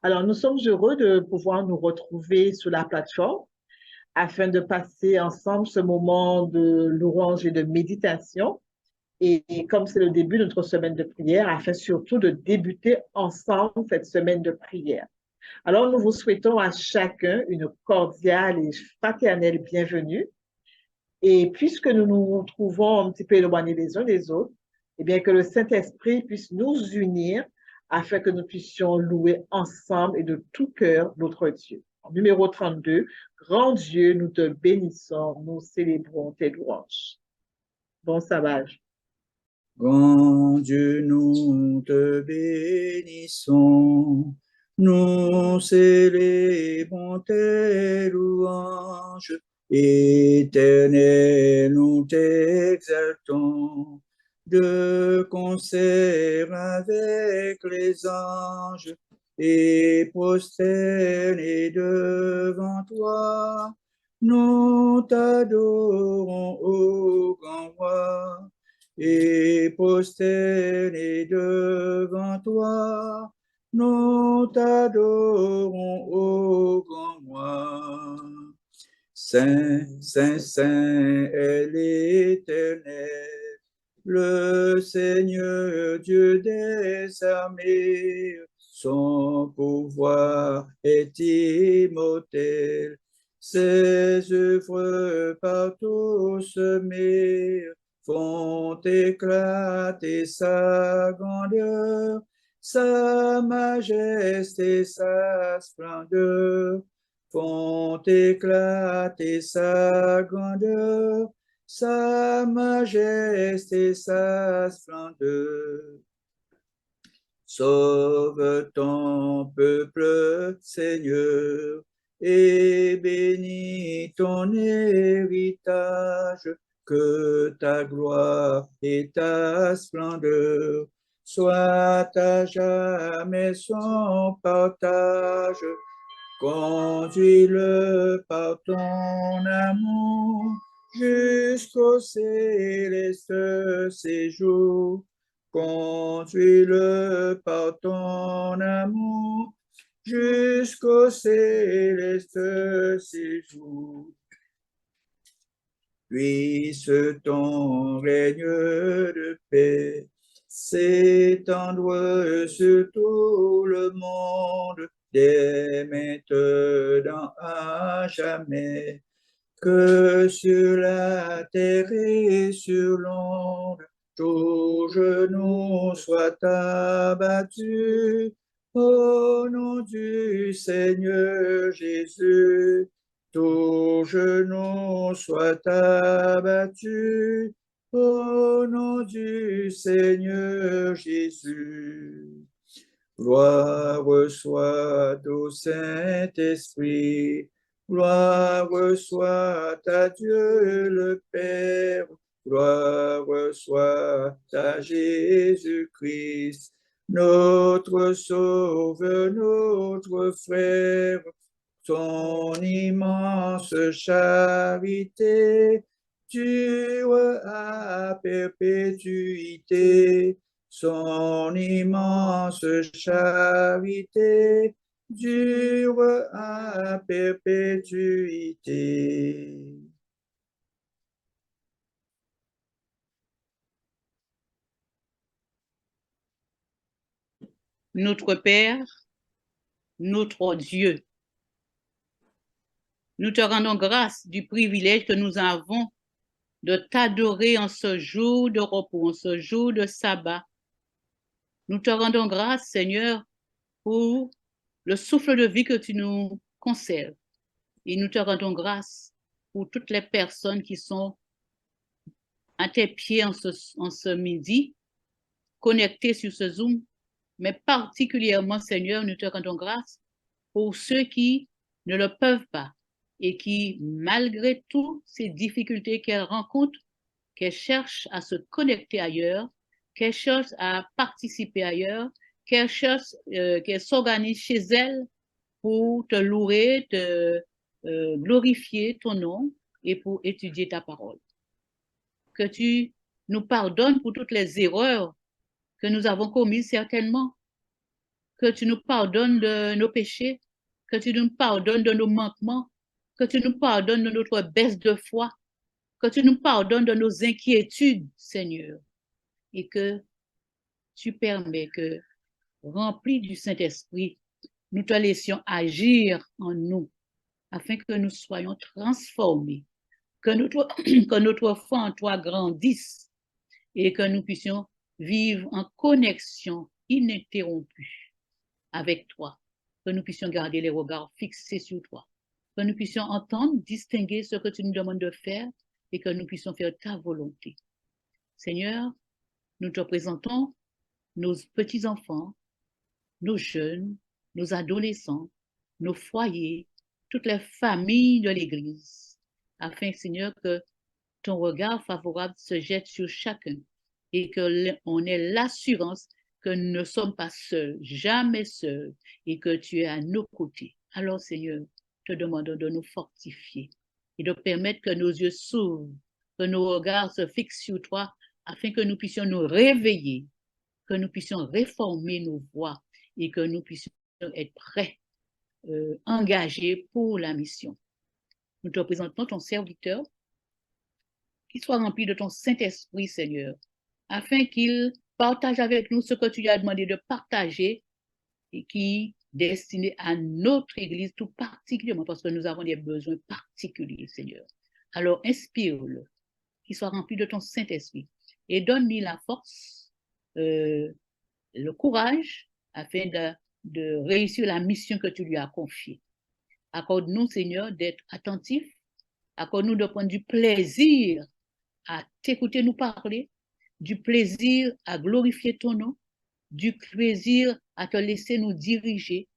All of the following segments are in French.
Alors, nous sommes heureux de pouvoir nous retrouver sur la plateforme afin de passer ensemble ce moment de louange et de méditation. Et comme c'est le début de notre semaine de prière, afin surtout de débuter ensemble cette semaine de prière. Alors, nous vous souhaitons à chacun une cordiale et fraternelle bienvenue. Et puisque nous nous trouvons un petit peu éloignés les uns des autres, eh bien, que le Saint-Esprit puisse nous unir afin que nous puissions louer ensemble et de tout cœur notre Dieu. Numéro 32, grand Dieu, nous te bénissons, nous célébrons tes louanges. Bon sabbat. Grand Dieu, nous te bénissons, nous célébrons tes louanges, éternel, nous t'exaltons, de concert avec les anges, et prosternés devant toi, nous t'adorons, ô grand roi, et prosternés devant toi, nous t'adorons, ô grand roi. Saint, Saint, Saint est l'Éternel, le Seigneur Dieu des armées. Son pouvoir est immortel, ses œuvres partout semées font éclater sa grandeur, sa majesté, sa splendeur, font éclater sa grandeur, sa majesté, sa splendeur. Sauve ton peuple, Seigneur, et bénis ton héritage, que ta gloire et ta splendeur soient à jamais son partage. Conduis-le par ton amour jusqu'au céleste séjour. Conduis-le par ton amour jusqu'au céleste séjour. Puisse ton règne de paix s'étendre sur tout le monde dès maintenant à jamais, que sur la terre et sur l'onde, tout genou soit abattu au nom du Seigneur Jésus. Tout genou soit abattu au nom du Seigneur Jésus. Gloire soit au Saint-Esprit, gloire soit à Dieu le Père, gloire soit à Jésus-Christ, notre Sauveur, notre frère. Ton immense charité dure à perpétuité. Son immense charité dure à perpétuité. Notre Père, notre Dieu, nous te rendons grâce du privilège que nous avons de t'adorer en ce jour de repos, en ce jour de sabbat. Nous te rendons grâce, Seigneur, pour le souffle de vie que tu nous conserves. Et nous te rendons grâce pour toutes les personnes qui sont à tes pieds en ce midi, connectées sur ce Zoom, mais particulièrement, Seigneur, nous te rendons grâce pour ceux qui ne le peuvent pas et qui, malgré toutes ces difficultés qu'elles rencontrent, qu'elles cherchent à se connecter ailleurs, qu'elles cherchent à participer ailleurs, qu'elles s'organisent chez elles pour te louer, te glorifier ton nom et pour étudier ta parole. Que tu nous pardonnes pour toutes les erreurs que nous avons commises certainement, que tu nous pardonnes de nos péchés, que tu nous pardonnes de nos manquements, que tu nous pardonnes de notre baisse de foi, que tu nous pardonnes de nos inquiétudes, Seigneur, et que tu permets que, remplis du Saint-Esprit, nous te laissions agir en nous, afin que nous soyons transformés, que notre foi en toi grandisse et que nous puissions vivre en connexion ininterrompue avec toi, que nous puissions garder les regards fixés sur toi, que nous puissions entendre, distinguer ce que tu nous demandes de faire et que nous puissions faire ta volonté. Seigneur, nous te présentons nos petits-enfants, nos jeunes, nos adolescents, nos foyers, toutes les familles de l'Église, afin, Seigneur, que ton regard favorable se jette sur chacun et qu'on ait l'assurance que nous ne sommes pas seuls, jamais seuls, et que tu es à nos côtés. Alors, Seigneur, te demandons de nous fortifier et de permettre que nos yeux s'ouvrent, que nos regards se fixent sur toi, afin que nous puissions nous réveiller, que nous puissions réformer nos voies et que nous puissions être prêts, engagés pour la mission. Nous te présentons ton serviteur, qu'il soit rempli de ton Saint-Esprit, Seigneur, afin qu'il partage avec nous ce que tu lui as demandé de partager et qui est destiné à notre Église tout particulièrement parce que nous avons des besoins particuliers, Seigneur. Alors, inspire-le, qu'il soit rempli de ton Saint-Esprit et donne-lui la force, le courage afin de réussir la mission que tu lui as confiée. Accorde-nous, Seigneur, d'être attentifs, accorde-nous de prendre du plaisir à t'écouter nous parler, du plaisir à glorifier ton nom, du plaisir à te laisser nous diriger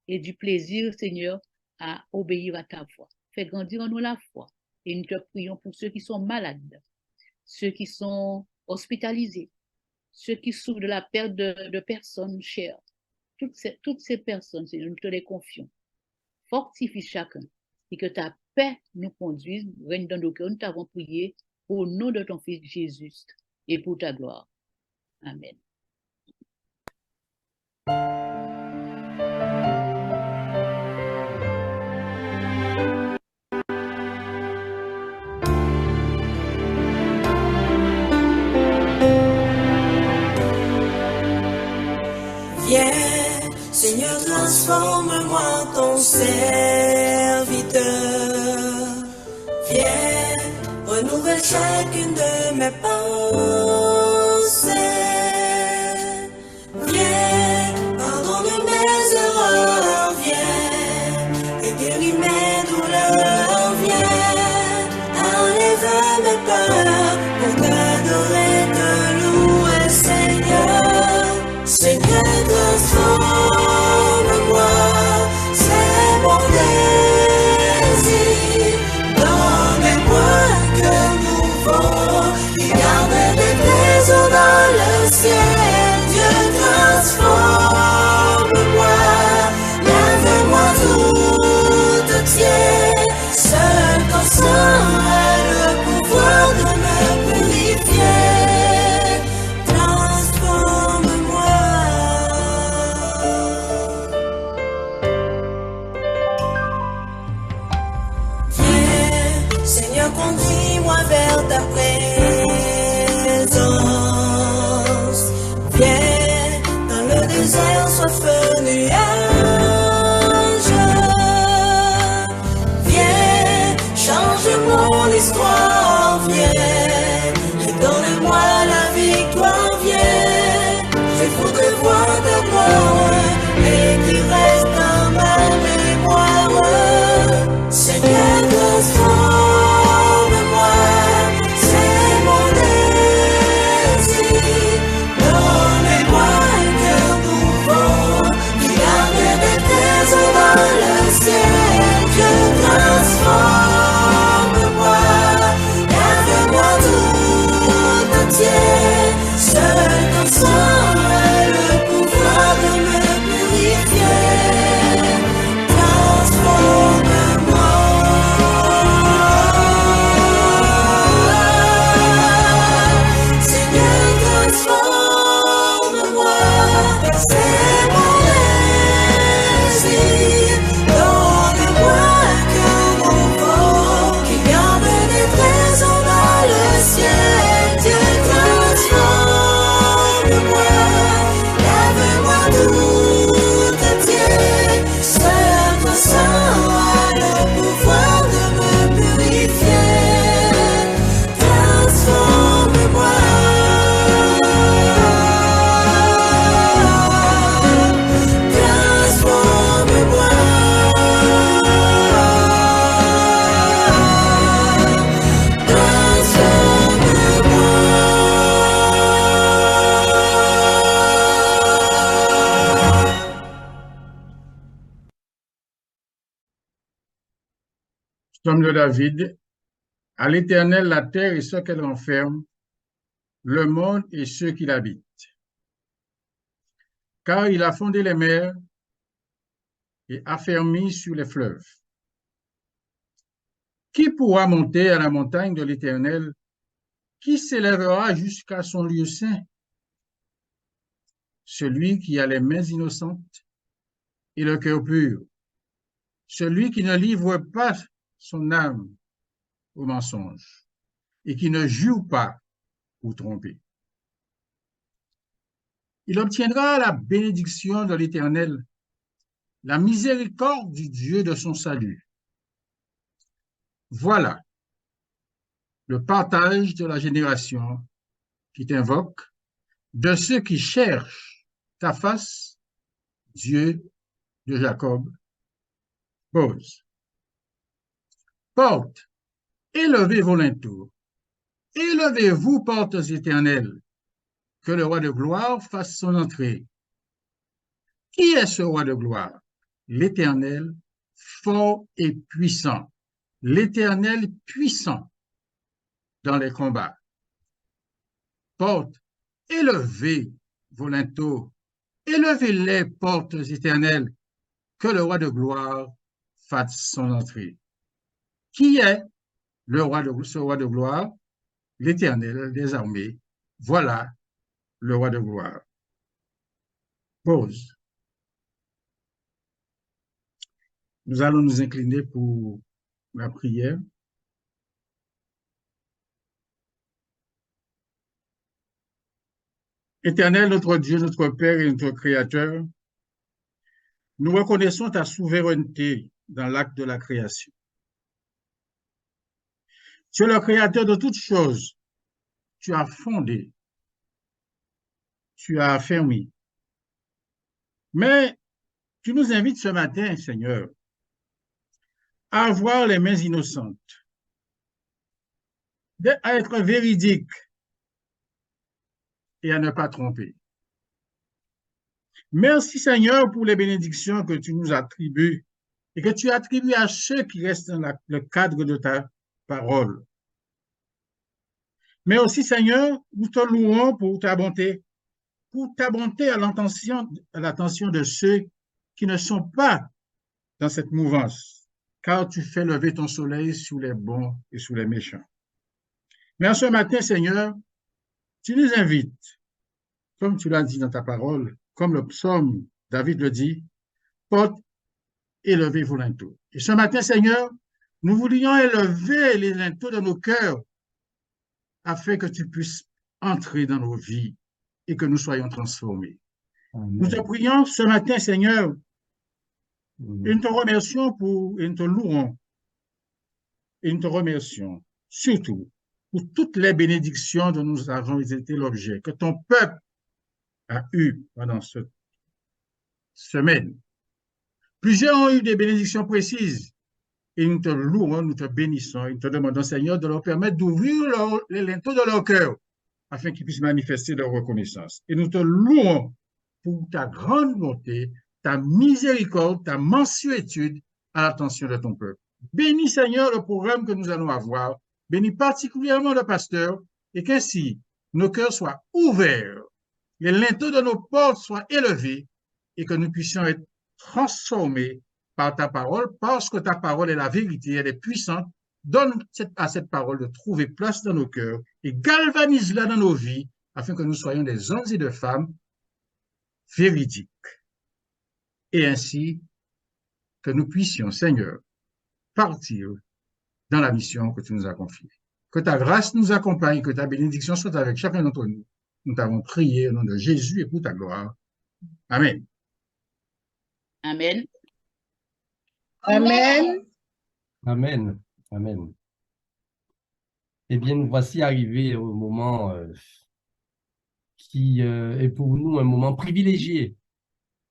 et du plaisir, Seigneur, à obéir à ta voix. Fais grandir en nous la foi et nous te prions pour ceux qui sont malades, ceux qui sont hospitalisés, ceux qui souffrent de la perte de personnes chères. Toutes ces personnes, Seigneur, nous te les confions. Fortifie chacun et que ta paix nous conduise, règne dans nos cœurs. Nous t'avons prié au nom de ton Fils Jésus et pour ta gloire. Amen. Viens, Seigneur, transforme-moi en ton serviteur. Viens, renouvelle chacune de mes pensées. Viens, pardonne mes erreurs. Viens, et guéris mes douleurs. Viens, enlève mes peurs pour t'adorer, te louer, Seigneur. Seigneur, transforme-moi, c'est mon désir. Donne-moi un cœur nouveau qui garde des trésors dans le ciel. Dieu, transforme-moi, lave-moi tout entier. Seul ton sang a le pouvoir de me purifier. Transforme-moi. Viens, Seigneur, conduis-moi vers ta présence. Psaume de David. À l'Éternel la terre et ce qu'elle renferme, le monde et ceux qui l'habitent. Car il a fondé les mers et affermi sur les fleuves. Qui pourra monter à la montagne de l'Éternel? Qui s'élèvera jusqu'à son lieu saint? Celui qui a les mains innocentes et le cœur pur, celui qui ne livre pas son âme au mensonge et qui ne jure pas pour tromper. Il obtiendra la bénédiction de l'Éternel, la miséricorde du Dieu de son salut. Voilà le partage de la génération qui t'invoque, de ceux qui cherchent ta face, Dieu de Jacob. Pause. Porte, élevez vos linteaux, élevez-vous, portes éternelles, que le roi de gloire fasse son entrée. Qui est ce roi de gloire? L'Éternel, fort et puissant, l'Éternel puissant dans les combats. Portes, élevez vos linteaux, élevez-les, portes éternelles, que le roi de gloire fasse son entrée. Qui est ce roi de gloire? L'Éternel des armées. Voilà le roi de gloire. Pause. Nous allons nous incliner pour la prière. Éternel, notre Dieu, notre Père et notre Créateur, nous reconnaissons ta souveraineté dans l'acte de la création. Tu es le Créateur de toutes choses. Tu as fondé, tu as affermi. Mais tu nous invites ce matin, Seigneur, à avoir les mains innocentes, à être véridique et à ne pas tromper. Merci, Seigneur, pour les bénédictions que tu nous attribues et que tu attribues à ceux qui restent dans le cadre de ta parole. Mais aussi, Seigneur, nous te louons pour ta bonté à l'attention de ceux qui ne sont pas dans cette mouvance, car tu fais lever ton soleil sur les bons et sur les méchants. Mais en ce matin, Seigneur, tu nous invites, comme tu l'as dit dans ta parole, comme le psaume David le dit, porte, élevez vos linteaux. Et ce matin, Seigneur, nous voulions élever les linteaux de nos cœurs afin que tu puisses entrer dans nos vies et que nous soyons transformés. Amen. Nous te prions ce matin, Seigneur, et nous te remercions et nous te louons, et nous te remercions surtout pour toutes les bénédictions dont nous avons été l'objet, que ton peuple a eu pendant cette semaine. Plusieurs ont eu des bénédictions précises, et nous te louons, nous te bénissons, et nous te demandons, Seigneur, de leur permettre d'ouvrir les linteaux de leur cœur, afin qu'ils puissent manifester leur reconnaissance. Et nous te louons pour ta grande bonté, ta miséricorde, ta mansuétude à l'attention de ton peuple. Bénis, Seigneur, le programme que nous allons avoir. Bénis particulièrement le pasteur, et qu'ainsi nos cœurs soient ouverts, les linteaux de nos portes soient élevés, et que nous puissions être transformés par ta parole, parce que ta parole est la vérité, elle est puissante. Donne à cette parole de trouver place dans nos cœurs et galvanise-la dans nos vies afin que nous soyons des hommes et des femmes véridiques. Et ainsi que nous puissions, Seigneur, partir dans la mission que tu nous as confiée. Que ta grâce nous accompagne, que ta bénédiction soit avec chacun d'entre nous. Nous t'avons prié au nom de Jésus et pour ta gloire. Amen. Amen. Amen. Amen. Amen. Eh bien, nous voici arrivés au moment qui est pour nous un moment privilégié.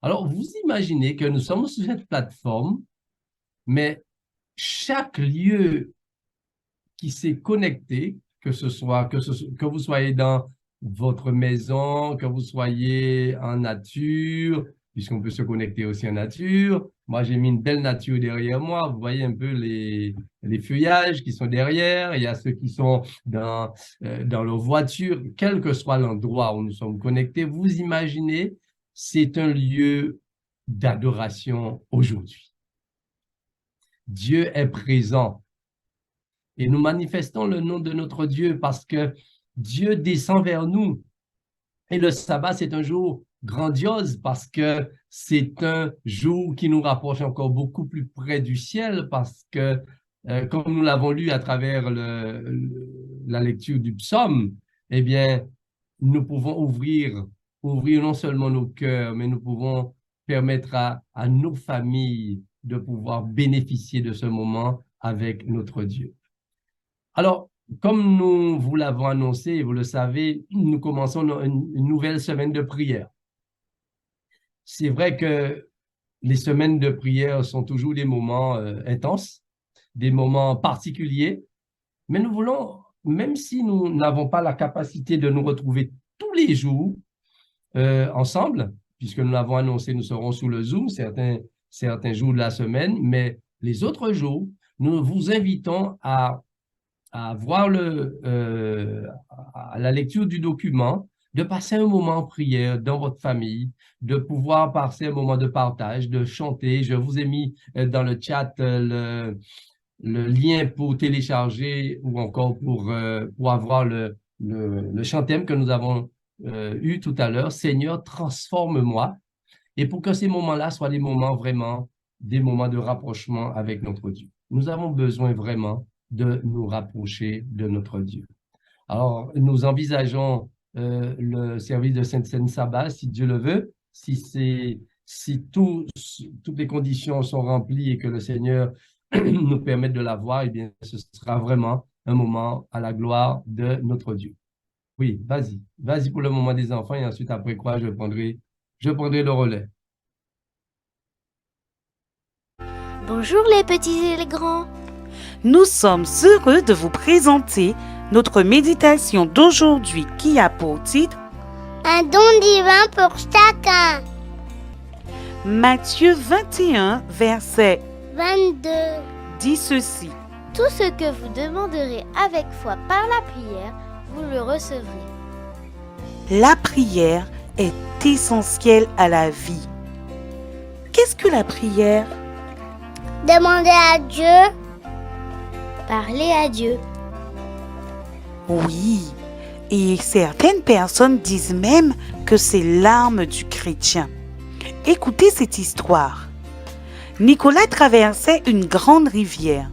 Alors, vous imaginez que nous sommes sur cette plateforme, mais chaque lieu qui s'est connecté, que vous soyez dans votre maison, que vous soyez en nature, puisqu'on peut se connecter aussi en nature. Moi, j'ai mis une belle nature derrière moi. Vous voyez un peu les feuillages qui sont derrière. Il y a ceux qui sont dans leur voiture, quel que soit l'endroit où nous sommes connectés. Vous imaginez, c'est un lieu d'adoration aujourd'hui. Dieu est présent et nous manifestons le nom de notre Dieu parce que Dieu descend vers nous. Et le sabbat, c'est un jour grandiose parce que c'est un jour qui nous rapproche encore beaucoup plus près du ciel parce que, comme nous l'avons lu à travers la lecture du psaume, eh bien, nous pouvons ouvrir non seulement nos cœurs, mais nous pouvons permettre à nos familles de pouvoir bénéficier de ce moment avec notre Dieu. Alors, comme nous vous l'avons annoncé, vous le savez, nous commençons une nouvelle semaine de prière. C'est vrai que les semaines de prière sont toujours des moments intenses, des moments particuliers, mais nous voulons, même si nous n'avons pas la capacité de nous retrouver tous les jours ensemble, puisque nous l'avons annoncé, nous serons sous le Zoom certains jours de la semaine, mais les autres jours, nous vous invitons à voir à la lecture du document, de passer un moment en prière dans votre famille, de pouvoir passer un moment de partage, de chanter. Je vous ai mis dans le chat le lien pour télécharger ou encore pour avoir le chantème que nous avons eu tout à l'heure, « Seigneur, transforme-moi ». Et pour que ces moments-là soient des moments vraiment, des moments de rapprochement avec notre Dieu. Nous avons besoin vraiment de nous rapprocher de notre Dieu. Alors, nous envisageons le service de Sainte Sabbat, si Dieu le veut, si toutes les conditions sont remplies et que le Seigneur nous permette de l'avoir, eh bien, ce sera vraiment un moment à la gloire de notre Dieu. Oui, vas-y pour le moment des enfants et ensuite, après quoi, je prendrai le relais. Bonjour les petits et les grands. Nous sommes heureux de vous présenter notre méditation d'aujourd'hui qui a pour titre Un don divin pour chacun. Matthieu 21, verset 22. dit ceci. Tout ce que vous demanderez avec foi par la prière, vous le recevrez. La prière est essentielle à la vie. Qu'est-ce que la prière? Demandez à Dieu. Parler à Dieu. Oui, et certaines personnes disent même que c'est l'arme du chrétien. Écoutez cette histoire. Nicolas traversait une grande rivière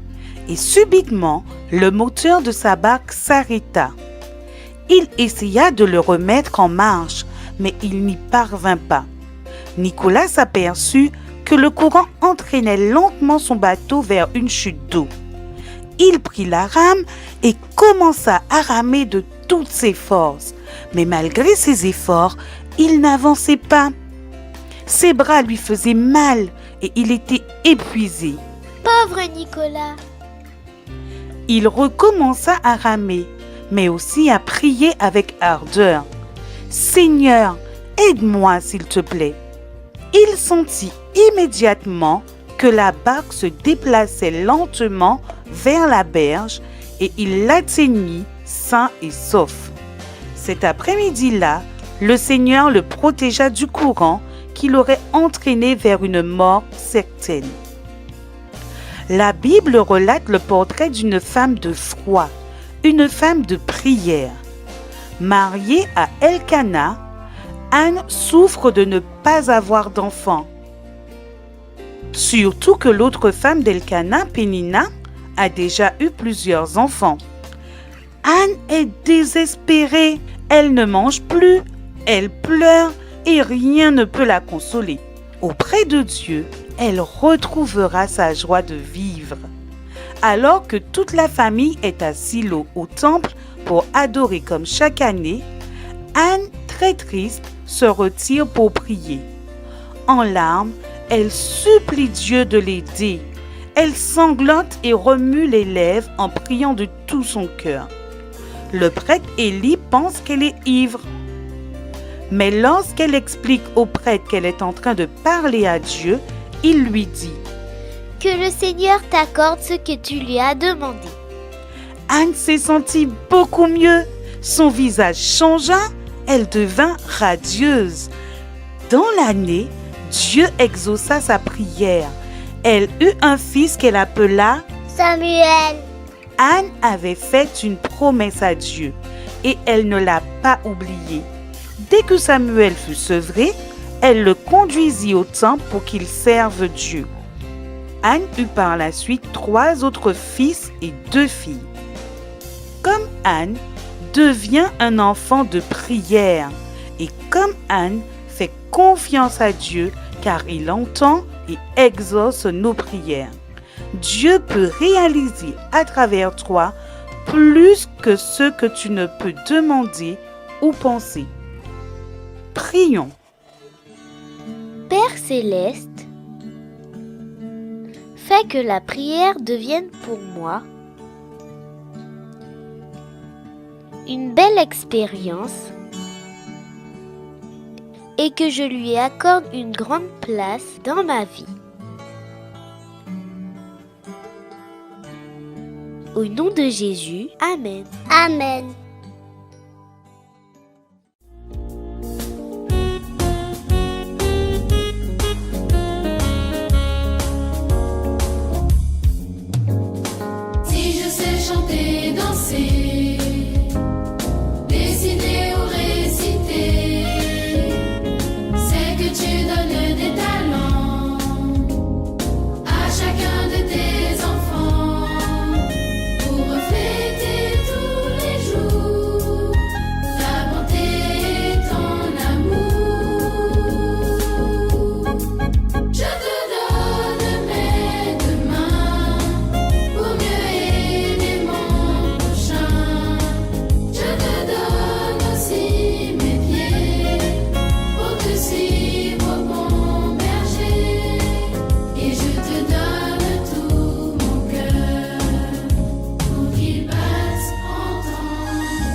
et subitement, le moteur de sa barque s'arrêta. Il essaya de le remettre en marche, mais il n'y parvint pas. Nicolas s'aperçut que le courant entraînait lentement son bateau vers une chute d'eau. Il prit la rame et commença à ramer de toutes ses forces. Mais malgré ses efforts, il n'avançait pas. Ses bras lui faisaient mal et il était épuisé. Pauvre Nicolas. Il recommença à ramer, mais aussi à prier avec ardeur. « Seigneur, aide-moi s'il te plaît. » Il sentit immédiatement que la barque se déplaçait lentement vers la berge et il l'atteignit sain et sauf. Cet après-midi-là, le Seigneur le protégea du courant qui l'aurait entraîné vers une mort certaine. La Bible relate le portrait d'une femme de foi, une femme de prière. Mariée à Elkana, Anne souffre de ne pas avoir d'enfant. Surtout que l'autre femme d'Elkana, Pénina, a déjà eu plusieurs enfants. Anne est désespérée, elle ne mange plus, elle pleure et rien ne peut la consoler. Auprès de Dieu, elle retrouvera sa joie de vivre. Alors que toute la famille est à Silo au temple pour adorer comme chaque année, Anne, très triste, se retire pour prier. En larmes, elle supplie Dieu de l'aider. Elle sanglote et remue les lèvres en priant de tout son cœur. Le prêtre Élie pense qu'elle est ivre. Mais lorsqu'elle explique au prêtre qu'elle est en train de parler à Dieu, il lui dit: Que le Seigneur t'accorde ce que tu lui as demandé. Anne s'est sentie beaucoup mieux. Son visage changea, elle devint radieuse. Dans l'année, Dieu exauça sa prière. Elle eut un fils qu'elle appela Samuel. Anne avait fait une promesse à Dieu et elle ne l'a pas oubliée. Dès que Samuel fut sevré, elle le conduisit au temple pour qu'il serve Dieu. Anne eut par la suite 3 autres fils et 2 filles. Comme Anne devient un enfant de prière et comme Anne fait confiance à Dieu car il entend et exauce nos prières. Dieu peut réaliser à travers toi plus que ce que tu ne peux demander ou penser. Prions. Père céleste, fais que la prière devienne pour moi une belle expérience et que je lui accorde une grande place dans ma vie. Au nom de Jésus, Amen. Amen. Si je sais chanter, danser, dessiner ou réciter, c'est que tu donnes des talents à chacun de tes enfants pour refléter tous les jours ta bonté et ton amour. Je te donne mes 2 mains pour mieux aimer mon prochain. Je te donne aussi mes pieds pour te suivre, mon berger. Et je te donne tout mon cœur pour qu'il passe en ton honneur.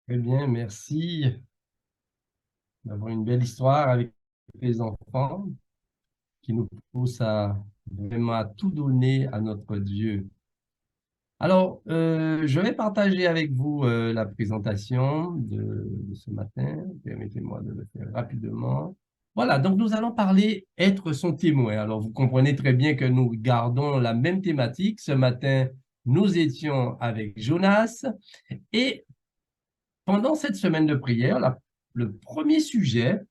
Très bien, merci d'avoir une belle histoire avec les enfants qui nous pousse à vraiment à tout donner à notre Dieu. Alors, je vais partager avec vous la présentation de ce matin. Permettez-moi de le faire rapidement. Voilà, donc nous allons parler être son témoin. Alors, vous comprenez très bien que nous gardons la même thématique. Ce matin, nous étions avec Jonas et pendant cette semaine de prière, le premier sujet,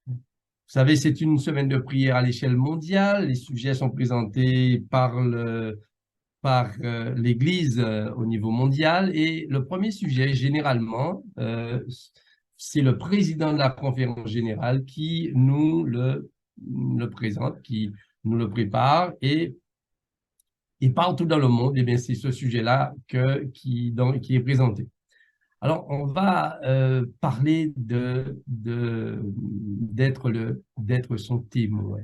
vous savez, c'est une semaine de prière à l'échelle mondiale. Les sujets sont présentés par l'Église au niveau mondial. Et le premier sujet, généralement, c'est le président de la conférence générale qui nous le présente, qui nous le prépare. Et partout dans le monde, eh bien, c'est ce sujet-là qui est présenté. Alors, on va parler d'être son témoin.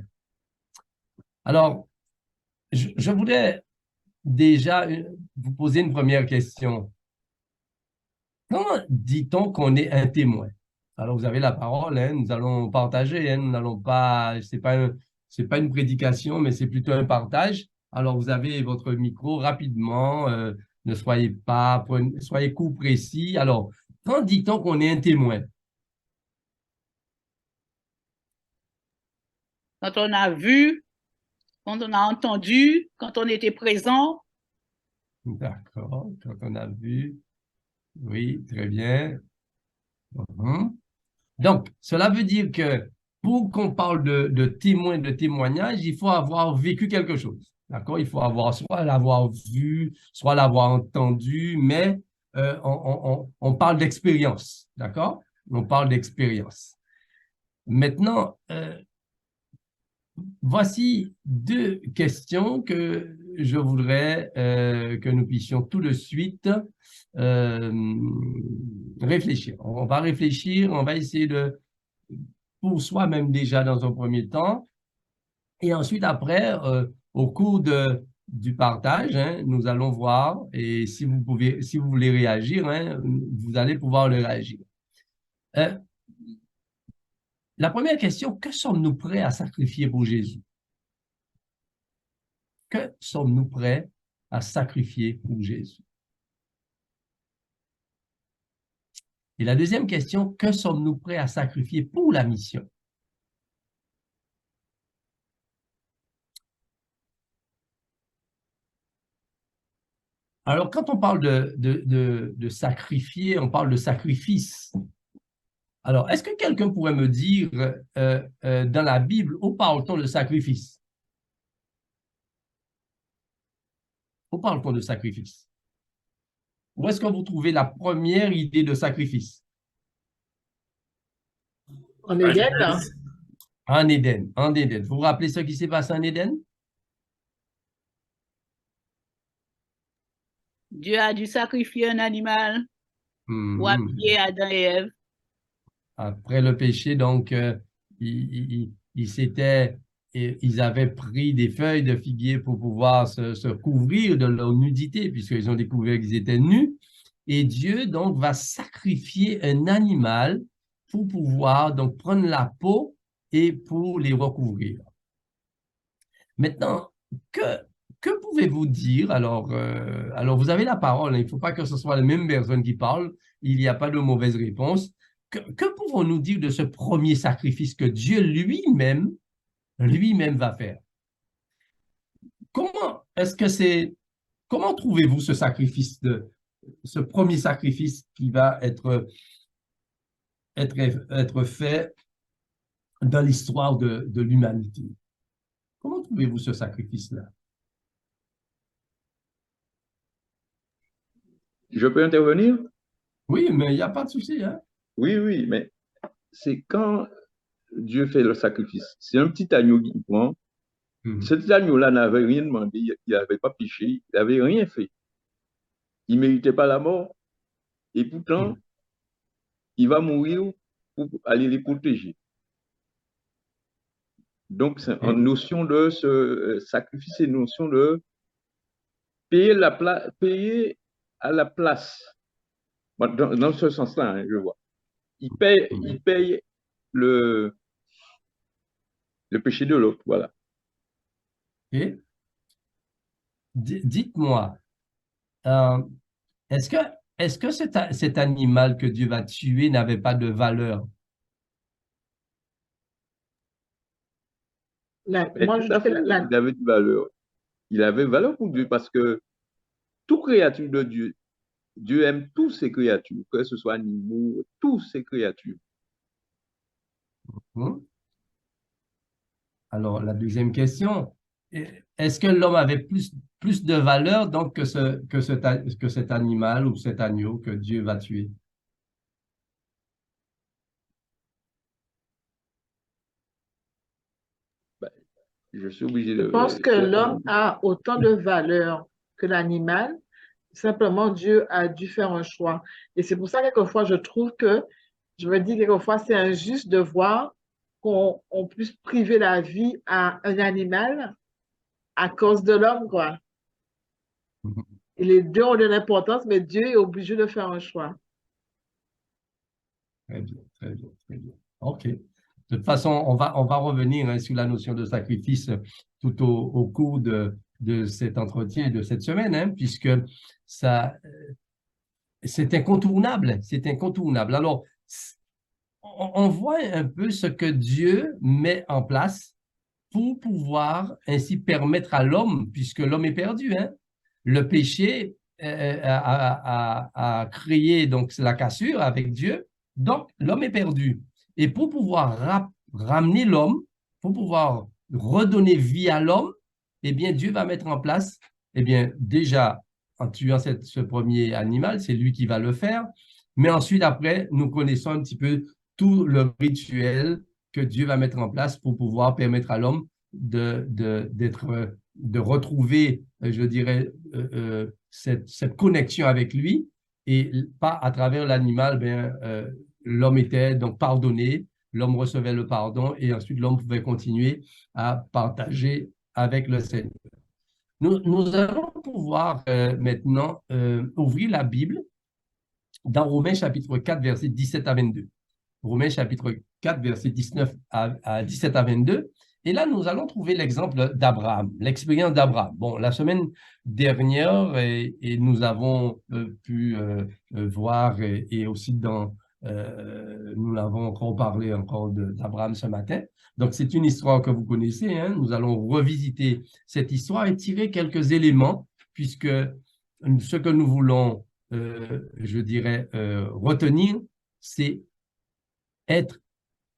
Alors, je voulais déjà vous poser une première question. Comment dit-on qu'on est un témoin? Alors, vous avez la parole, hein, nous allons partager, hein, nous n'allons pas, c'est pas une prédication, mais c'est plutôt un partage. Alors, vous avez votre micro rapidement, ne soyez pas, soyez court, précis. Alors, quand dit-on qu'on est un témoin? Quand on a vu, quand on a entendu, quand on était présent. D'accord, quand on a vu. Oui, très bien. Donc, cela veut dire que pour qu'on parle de témoin, de témoignage, il faut avoir vécu quelque chose. D'accord? Il faut soit l'avoir vu, soit l'avoir entendu, mais on parle d'expérience. D'accord? On parle d'expérience. Maintenant, voici 2 questions que je voudrais que nous puissions tout de suite réfléchir. On va réfléchir, on va essayer pour soi-même déjà dans un premier temps, Et ensuite, après, au cours du partage, hein, nous allons voir, et si vous voulez réagir, hein, vous allez pouvoir le réagir. La première question, que sommes-nous prêts à sacrifier pour Jésus? Que sommes-nous prêts à sacrifier pour Jésus? Et la deuxième question, que sommes-nous prêts à sacrifier pour la mission? Alors, quand on parle de sacrifier, on parle de sacrifice. Alors, est-ce que quelqu'un pourrait me dire, dans la Bible, où parle-t-on de sacrifice? Où parle-t-on de sacrifice? Où est-ce que vous trouvez la première idée de sacrifice? En Éden, hein? En Éden, en Éden. Vous vous rappelez ce qui s'est passé en Éden? Dieu a dû sacrifier un animal pour Mhm. habiller Adam et Ève. Après le péché, donc, ils avaient pris des feuilles de figuier pour pouvoir se couvrir de leur nudité, puisqu'ils ont découvert qu'ils étaient nus. Et Dieu, donc, va sacrifier un animal pour pouvoir, donc, prendre la peau et pour les recouvrir. Maintenant, que pouvez-vous dire? Alors, vous avez la parole, hein, il ne faut pas que ce soit la même personne qui parle, il n'y a pas de mauvaise réponse. Que pouvons-nous dire de ce premier sacrifice que Dieu lui-même va faire? Comment trouvez-vous ce sacrifice, ce premier sacrifice qui va être fait dans l'histoire de l'humanité? Comment trouvez-vous ce sacrifice-là? Je peux intervenir? Oui, mais il n'y a pas de souci, hein? Oui, mais c'est quand Dieu fait le sacrifice. C'est un petit agneau qu'il prend. Cet agneau-là n'avait rien demandé, il n'avait pas péché, il n'avait rien fait. Il ne méritait pas la mort. Et pourtant, il va mourir pour aller les protéger. Donc, c'est une notion de ce sacrifice, c'est une notion de payer à la place. Dans ce sens-là, hein, je vois. Il paye le péché de l'autre, voilà. Et dites-moi, est-ce que cet animal que Dieu va tuer n'avait pas de valeur? Moi, je fais Il avait de valeur. Il avait valeur pour Dieu parce que toute créature de Dieu, Dieu aime toutes ses créatures, que ce soit animaux, toutes ses créatures. Alors, la deuxième question, est-ce que l'homme avait plus de valeur donc que cet animal ou cet agneau que Dieu va tuer? Je suis obligé de... Je pense que l'homme a autant de valeur que l'animal. Simplement, Dieu a dû faire un choix. Et c'est pour ça, quelquefois, je trouve que, je me dis, quelquefois, c'est injuste de voir qu'on puisse priver la vie à un animal à cause de l'homme, quoi. Et les deux ont de l'importance, mais Dieu est obligé de faire un choix. Très bien, très bien, très bien. OK. De toute façon, on va revenir, hein, sur la notion de sacrifice tout au cours de cet entretien, de cette semaine, hein, puisque ça, c'est incontournable, c'est incontournable. Alors, on voit un peu ce que Dieu met en place pour pouvoir ainsi permettre à l'homme, puisque l'homme est perdu, hein, le péché a créé donc la cassure avec Dieu, donc l'homme est perdu. Et pour pouvoir ramener l'homme, pour pouvoir redonner vie à l'homme, eh bien, Dieu va mettre en place, eh bien, déjà, en tuant ce premier animal, c'est lui qui va le faire. Mais ensuite, après, nous connaissons un petit peu tout le rituel que Dieu va mettre en place pour pouvoir permettre à l'homme de retrouver, je dirais, cette connexion avec lui, et pas à travers l'animal, l'homme était donc pardonné, l'homme recevait le pardon et ensuite l'homme pouvait continuer à partager avec le Seigneur. Nous allons pouvoir maintenant ouvrir la Bible dans Romains chapitre 4, versets 17 à 22. Romains chapitre 4, versets 17 à 22. Et là, nous allons trouver l'exemple d'Abraham, l'expérience d'Abraham. Bon, la semaine dernière, et nous avons pu voir, et aussi nous l'avons encore parlé d'Abraham ce matin. Donc, c'est une histoire que vous connaissez. Hein. Nous allons revisiter cette histoire et tirer quelques éléments, puisque ce que nous voulons, je dirais, retenir, c'est être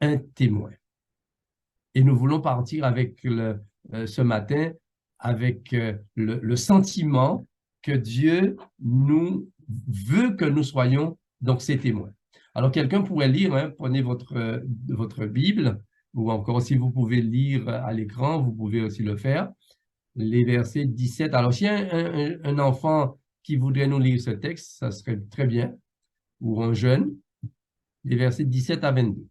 un témoin. Et nous voulons partir avec ce matin avec le sentiment que Dieu nous veut que nous soyons donc ses témoins. Alors, quelqu'un pourrait lire, hein, prenez votre Bible, ou encore si vous pouvez lire à l'écran, vous pouvez aussi le faire, les versets 17. Alors, s'il y a un enfant qui voudrait nous lire ce texte, ça serait très bien, ou un jeune, les versets 17 à 22.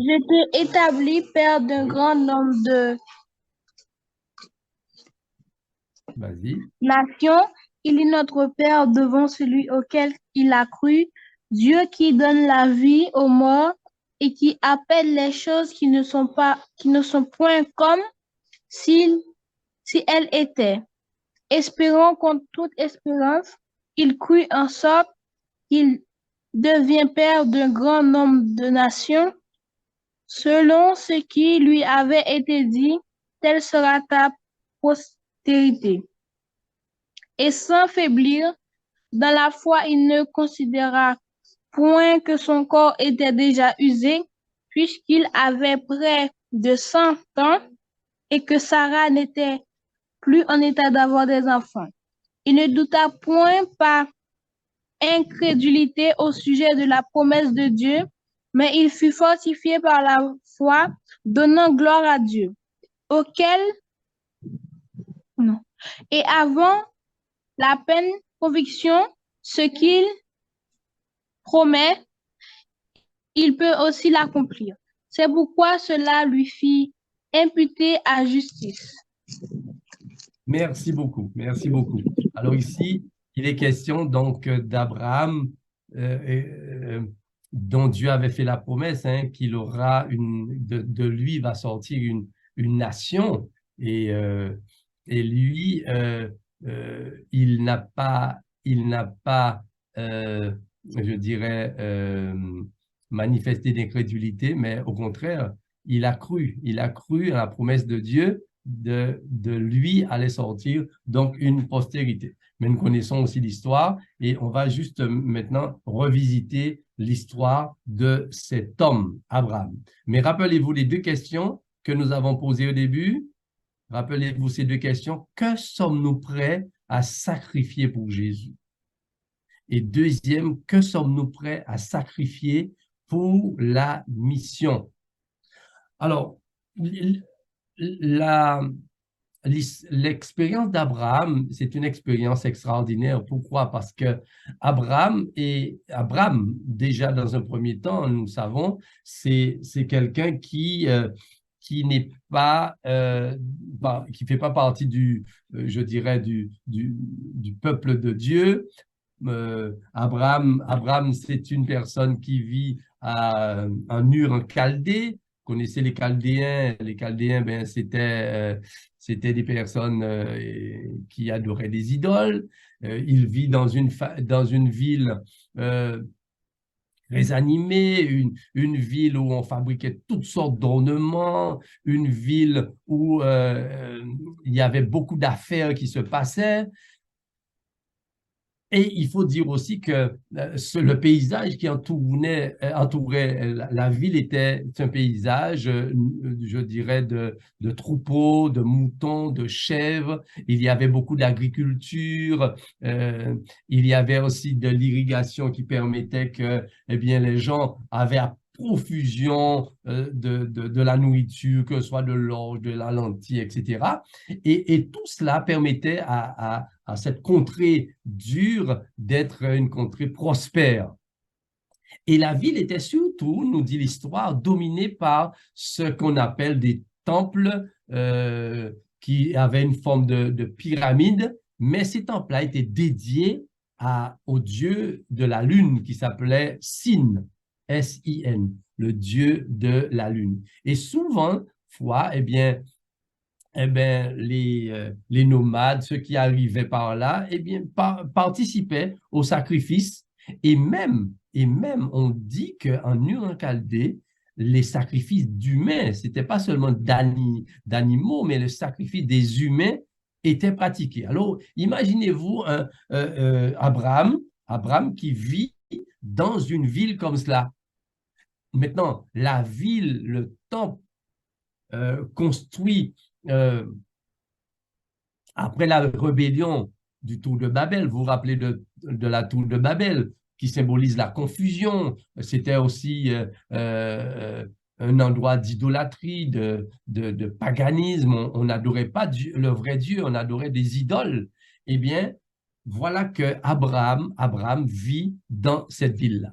Je t'ai établi père d'un grand nombre de nations. Il est notre Père devant celui auquel il a cru, Dieu qui donne la vie aux morts et qui appelle les choses qui ne sont point comme si elles étaient. Espérant contre toute espérance, il crut en sorte qu'il devient père d'un grand nombre de nations, selon ce qui lui avait été dit, telle sera ta postérité. Et sans faiblir, dans la foi, il ne considéra point que son corps était déjà usé, puisqu'il avait près de 100 ans et que Sarah n'était plus en état d'avoir des enfants. Il ne douta point par incrédulité au sujet de la promesse de Dieu, mais il fut fortifié par la foi, donnant gloire à Dieu, et avant la pleine conviction, ce qu'il promet, il peut aussi l'accomplir. C'est pourquoi cela lui fit imputer à justice. Merci beaucoup, merci beaucoup. Alors ici, il est question donc d'Abraham, dont Dieu avait fait la promesse, hein, qu'il aura de lui va sortir une nation, et lui, il n'a pas, je dirais, manifesté d'incrédulité, mais au contraire, il a cru à la promesse de Dieu, de lui allait sortir donc une postérité. Mais nous connaissons aussi l'histoire et on va juste maintenant revisiter l'histoire de cet homme, Abraham. Mais rappelez-vous les deux questions que nous avons posées au début. Rappelez-vous ces deux questions. Que sommes-nous prêts à sacrifier pour Jésus? Et deuxième, que sommes-nous prêts à sacrifier pour la mission? Alors, l'expérience d'Abraham, c'est une expérience extraordinaire. Pourquoi? Parce que Abraham, déjà dans un premier temps, nous savons, c'est quelqu'un qui n'est pas, qui fait pas partie je dirais, du peuple de Dieu. Abraham, c'est une personne qui vit en Ur en Chaldée. Vous connaissez les Chaldéens. Les Chaldéens, ben, c'était des personnes qui adoraient des idoles. Il vit dans une ville très animée, une ville où on fabriquait toutes sortes d'ornements, une ville où il y avait beaucoup d'affaires qui se passaient. Et il faut dire aussi que le paysage qui entourait la ville était un paysage, je dirais, de troupeaux, de moutons, de chèvres. Il y avait beaucoup d'agriculture. Il y avait aussi de l'irrigation qui permettait que, eh bien, les gens avaient à profusion de la nourriture, que ce soit de l'orge, de la lentille, etc. Et tout cela permettait à à cette contrée dure d'être une contrée prospère. Et la ville était surtout, nous dit l'histoire, dominée par ce qu'on appelle des temples qui avaient une forme de pyramide, mais ces temples-là étaient dédiés au dieu de la lune qui s'appelait Sin, S-I-N, le dieu de la lune. Et souvent, les nomades, ceux qui arrivaient par là, participaient au sacrifice. Et même, on dit qu'en Ur en Chaldée, les sacrifices d'humains, ce n'était pas seulement d'animaux, mais le sacrifice des humains était pratiqué. Alors, imaginez-vous Abraham qui vit dans une ville comme cela. Maintenant, la ville, le temple construit après la rébellion du Tour de Babel, vous vous rappelez de la Tour de Babel, qui symbolise la confusion. C'était aussi un endroit d'idolâtrie, de paganisme. On n'adorait pas le vrai Dieu, on adorait des idoles. Eh bien, voilà que Abraham vit dans cette ville-là.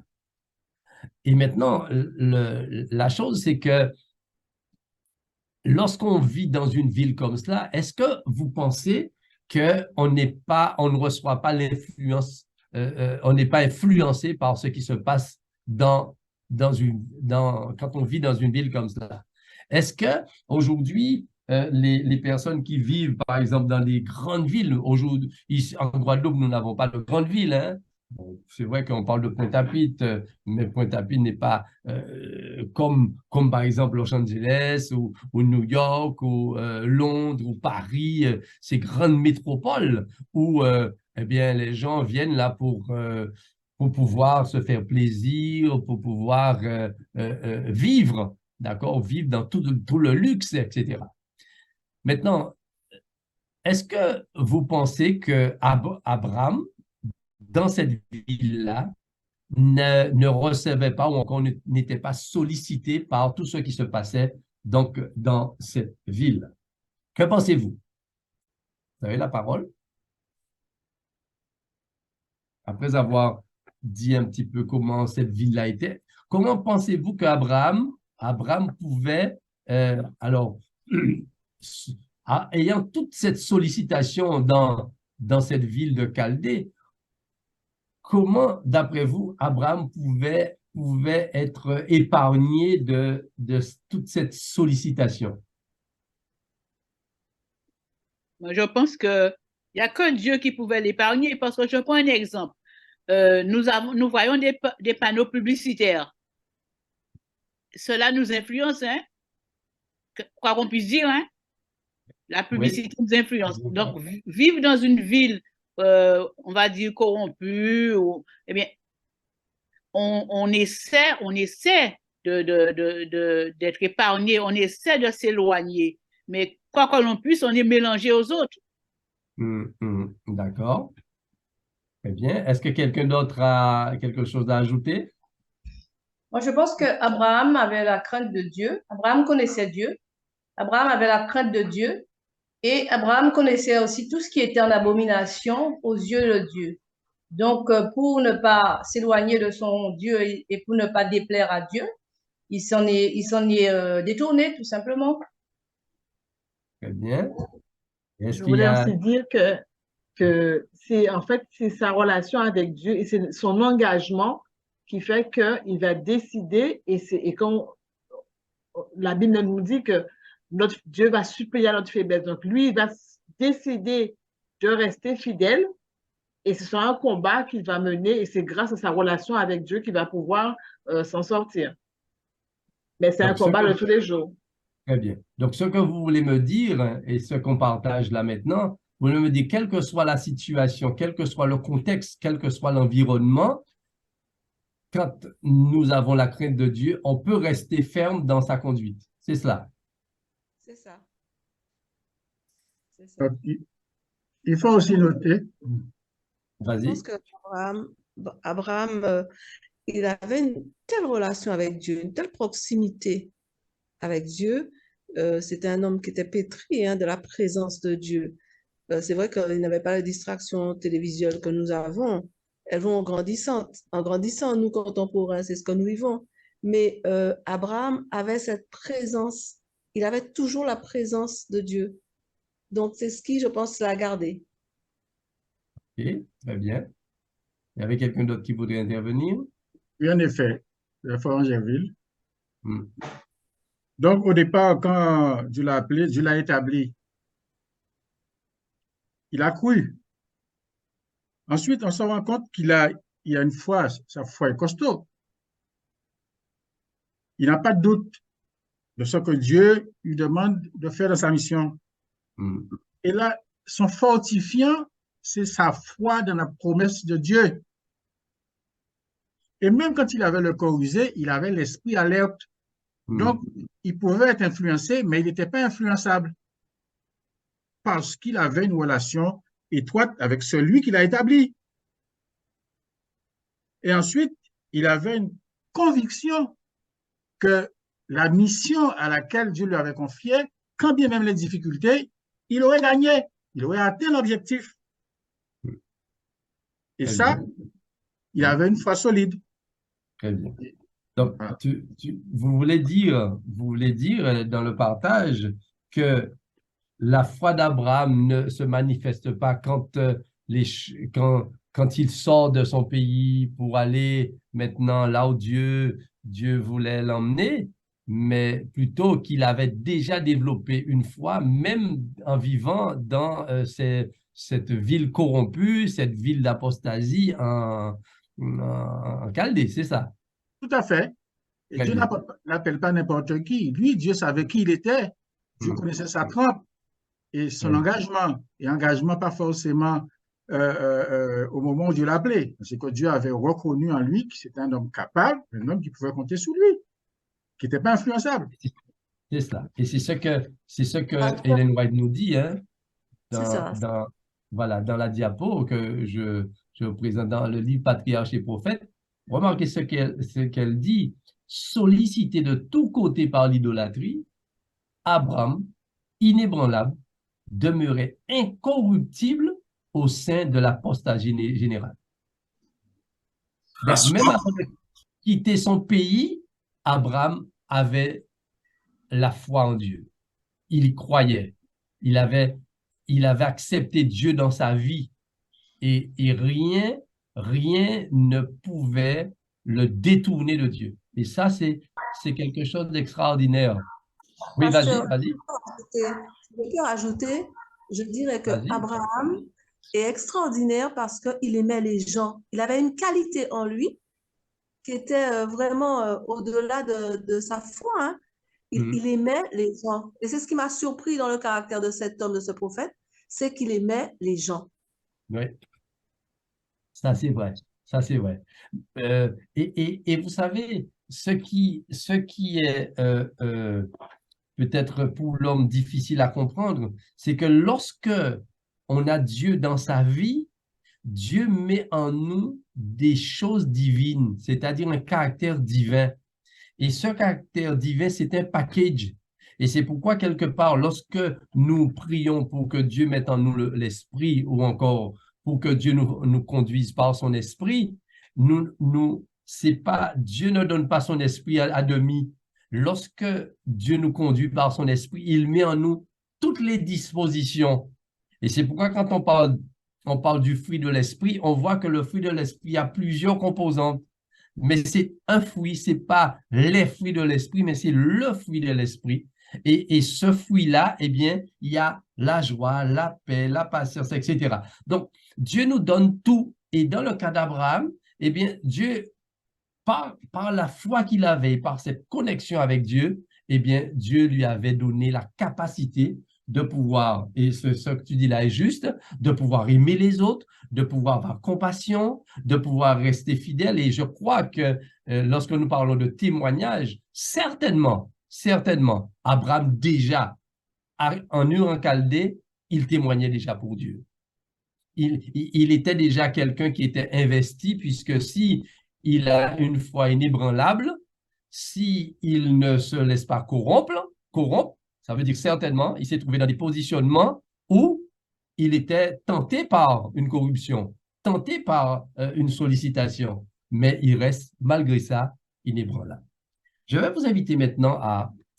Et maintenant, la chose, c'est que lorsqu'on vit dans une ville comme cela, est-ce que vous pensez qu'on ne reçoit pas l'influence, on n'est pas influencé par ce qui se passe quand on vit dans une ville comme cela? Est-ce qu'aujourd'hui, les personnes qui vivent, par exemple, dans les grandes villes, aujourd'hui, en Guadeloupe, nous n'avons pas de grandes villes, hein? Bon, c'est vrai qu'on parle de Pointe-à-Pitre, mais Pointe-à-Pitre n'est pas comme par exemple Los Angeles ou New York ou Londres ou Paris, ces grandes métropoles où les gens viennent là pour pouvoir se faire plaisir, pour pouvoir vivre, d'accord, vivre dans tout le luxe, etc. Maintenant, est-ce que vous pensez que Abraham, dans cette ville-là, ne recevait pas ou encore n'était pas sollicité par tout ce qui se passait donc dans cette ville? Que pensez-vous? Vous avez la parole. Après avoir dit un petit peu comment cette ville-là était, comment pensez-vous qu'Abraham pouvait, ayant toute cette sollicitation dans cette ville de Chaldée, comment, d'après vous, Abraham pouvait être épargné de toute cette sollicitation? Je pense qu'il n'y a qu'un Dieu qui pouvait l'épargner, parce que je prends un exemple. Nous voyons des panneaux publicitaires. Cela nous influence, hein? Quoi qu'on puisse dire, hein? La publicité nous influence. Donc, vivre dans une ville, on va dire corrompue, on essaie d'être épargné, on essaie de s'éloigner. Mais quoi que l'on puisse, on est mélangé aux autres. D'accord. Très bien. Est-ce que quelqu'un d'autre a quelque chose à ajouter? Moi, je pense qu'Abraham avait la crainte de Dieu. Abraham connaissait Dieu. Abraham avait la crainte de Dieu. Et Abraham connaissait aussi tout ce qui était en abomination aux yeux de Dieu. Donc, pour ne pas s'éloigner de son Dieu et pour ne pas déplaire à Dieu, il s'en est détourné, tout simplement. Très bien. Je voulais aussi dire que c'est sa relation avec Dieu et c'est son engagement qui fait qu'il va décider et quand la Bible nous dit que notre Dieu va suppléer à notre faiblesse. Donc, lui, il va décider de rester fidèle et ce sera un combat qu'il va mener et c'est grâce à sa relation avec Dieu qu'il va pouvoir s'en sortir. Mais c'est un combat de tous les jours. Très bien. Donc, ce que vous voulez me dire et ce qu'on partage là maintenant, vous voulez me dire, quelle que soit la situation, quel que soit le contexte, quel que soit l'environnement, quand nous avons la crainte de Dieu, on peut rester ferme dans sa conduite. C'est cela. C'est ça. Il faut aussi noter. Vas-y. Je pense qu'Abraham, il avait une telle relation avec Dieu, une telle proximité avec Dieu. C'était un homme qui était pétri de la présence de Dieu. c'est vrai qu'il n'avait pas la distraction télévisuelle que nous avons. Elles vont en grandissant. En grandissant, nous, contemporains, c'est ce que nous vivons. Mais Abraham avait cette présence. Il avait toujours la présence de Dieu. Donc, c'est ce qui, je pense, l'a gardé. Ok, très bien. Il y avait quelqu'un d'autre qui voudrait intervenir? Oui, en effet, le frère Angéville. Hmm. Donc, au départ, quand Dieu l'a appelé, Dieu l'a établi. Il a cru. Ensuite, on se rend compte il a une foi, sa foi est costaud. Il n'a pas de doute de ce que Dieu lui demande de faire dans sa mission. Et là, son fortifiant, c'est sa foi dans la promesse de Dieu. Et même quand il avait le corps usé, il avait l'esprit alerte. Donc, il pouvait être influencé, mais il n'était pas influençable parce qu'il avait une relation étroite avec celui qui l'a établi. Et ensuite, il avait une conviction que la mission à laquelle Dieu lui avait confié, quand bien même les difficultés, il aurait gagné, il aurait atteint l'objectif. Et ça, il avait une foi solide. Très bien. Donc, vous voulez dire dans le partage que la foi d'Abraham ne se manifeste pas quand il sort de son pays pour aller maintenant là où Dieu voulait l'emmener, mais plutôt qu'il avait déjà développé une foi, même en vivant dans cette ville corrompue, cette ville d'apostasie en Chaldée, c'est ça? Tout à fait. Et Dieu n'appelle pas n'importe qui. Lui, Dieu savait qui il était. Dieu connaissait sa trempe et son engagement. Et engagement pas forcément au moment où Dieu l'a appelé. C'est que Dieu avait reconnu en lui que c'était un homme capable, un homme qui pouvait compter sur lui, qui n'était pas influençable. C'est ça. Et c'est ce que Ellen White nous dit, hein, dans la diapo que je présente dans le livre Patriarches et Prophètes. Remarquez ce qu'elle dit. Sollicité de tous côtés par l'idolâtrie, Abraham, inébranlable, demeurait incorruptible au sein de l'apostasie générale. Même avant de quitter son pays, Abraham avait la foi en Dieu. Il y croyait. Il avait accepté Dieu dans sa vie et rien ne pouvait le détourner de Dieu. Et ça, c'est quelque chose d'extraordinaire. Oui, vas-y. Je peux rajouter, je dirais que Abraham est extraordinaire parce qu'il aimait les gens. Il avait une qualité en lui qui était vraiment au-delà de sa foi. Hein. Il aimait les gens. Et c'est ce qui m'a surpris dans le caractère de cet homme, de ce prophète, c'est qu'il aimait les gens. Oui, ça c'est vrai. Ça c'est vrai. Et vous savez, ce qui est peut-être pour l'homme difficile à comprendre, c'est que lorsque on a Dieu dans sa vie, Dieu met en nous des choses divines, c'est-à-dire un caractère divin. Et ce caractère divin, c'est un package. Et c'est pourquoi, quelque part, lorsque nous prions pour que Dieu mette en nous l'esprit ou encore pour que Dieu nous conduise par son esprit, c'est pas, Dieu ne donne pas son esprit à demi. Lorsque Dieu nous conduit par son esprit, il met en nous toutes les dispositions. Et c'est pourquoi quand on parle du fruit de l'esprit, on voit que le fruit de l'esprit a plusieurs composantes. Mais c'est un fruit, c'est pas les fruits de l'esprit, mais c'est le fruit de l'esprit. Et ce fruit-là, eh bien, il y a la joie, la paix, la patience, etc. Donc, Dieu nous donne tout. Et dans le cas d'Abraham, eh bien, Dieu, par la foi qu'il avait, par cette connexion avec Dieu, eh bien, Dieu lui avait donné la capacité de pouvoir, et ce que tu dis là est juste, de pouvoir aimer les autres, de pouvoir avoir compassion, de pouvoir rester fidèle. Et je crois que lorsque nous parlons de témoignage, certainement, Abraham déjà, en Ur en Chaldée, il témoignait déjà pour Dieu. Il était déjà quelqu'un qui était investi, puisque si il a une foi inébranlable, si il ne se laisse pas corrompre, ça veut dire certainement, il s'est trouvé dans des positionnements où il était tenté par une corruption, tenté par une sollicitation, mais il reste, malgré ça, inébranlable. Je vais vous inviter maintenant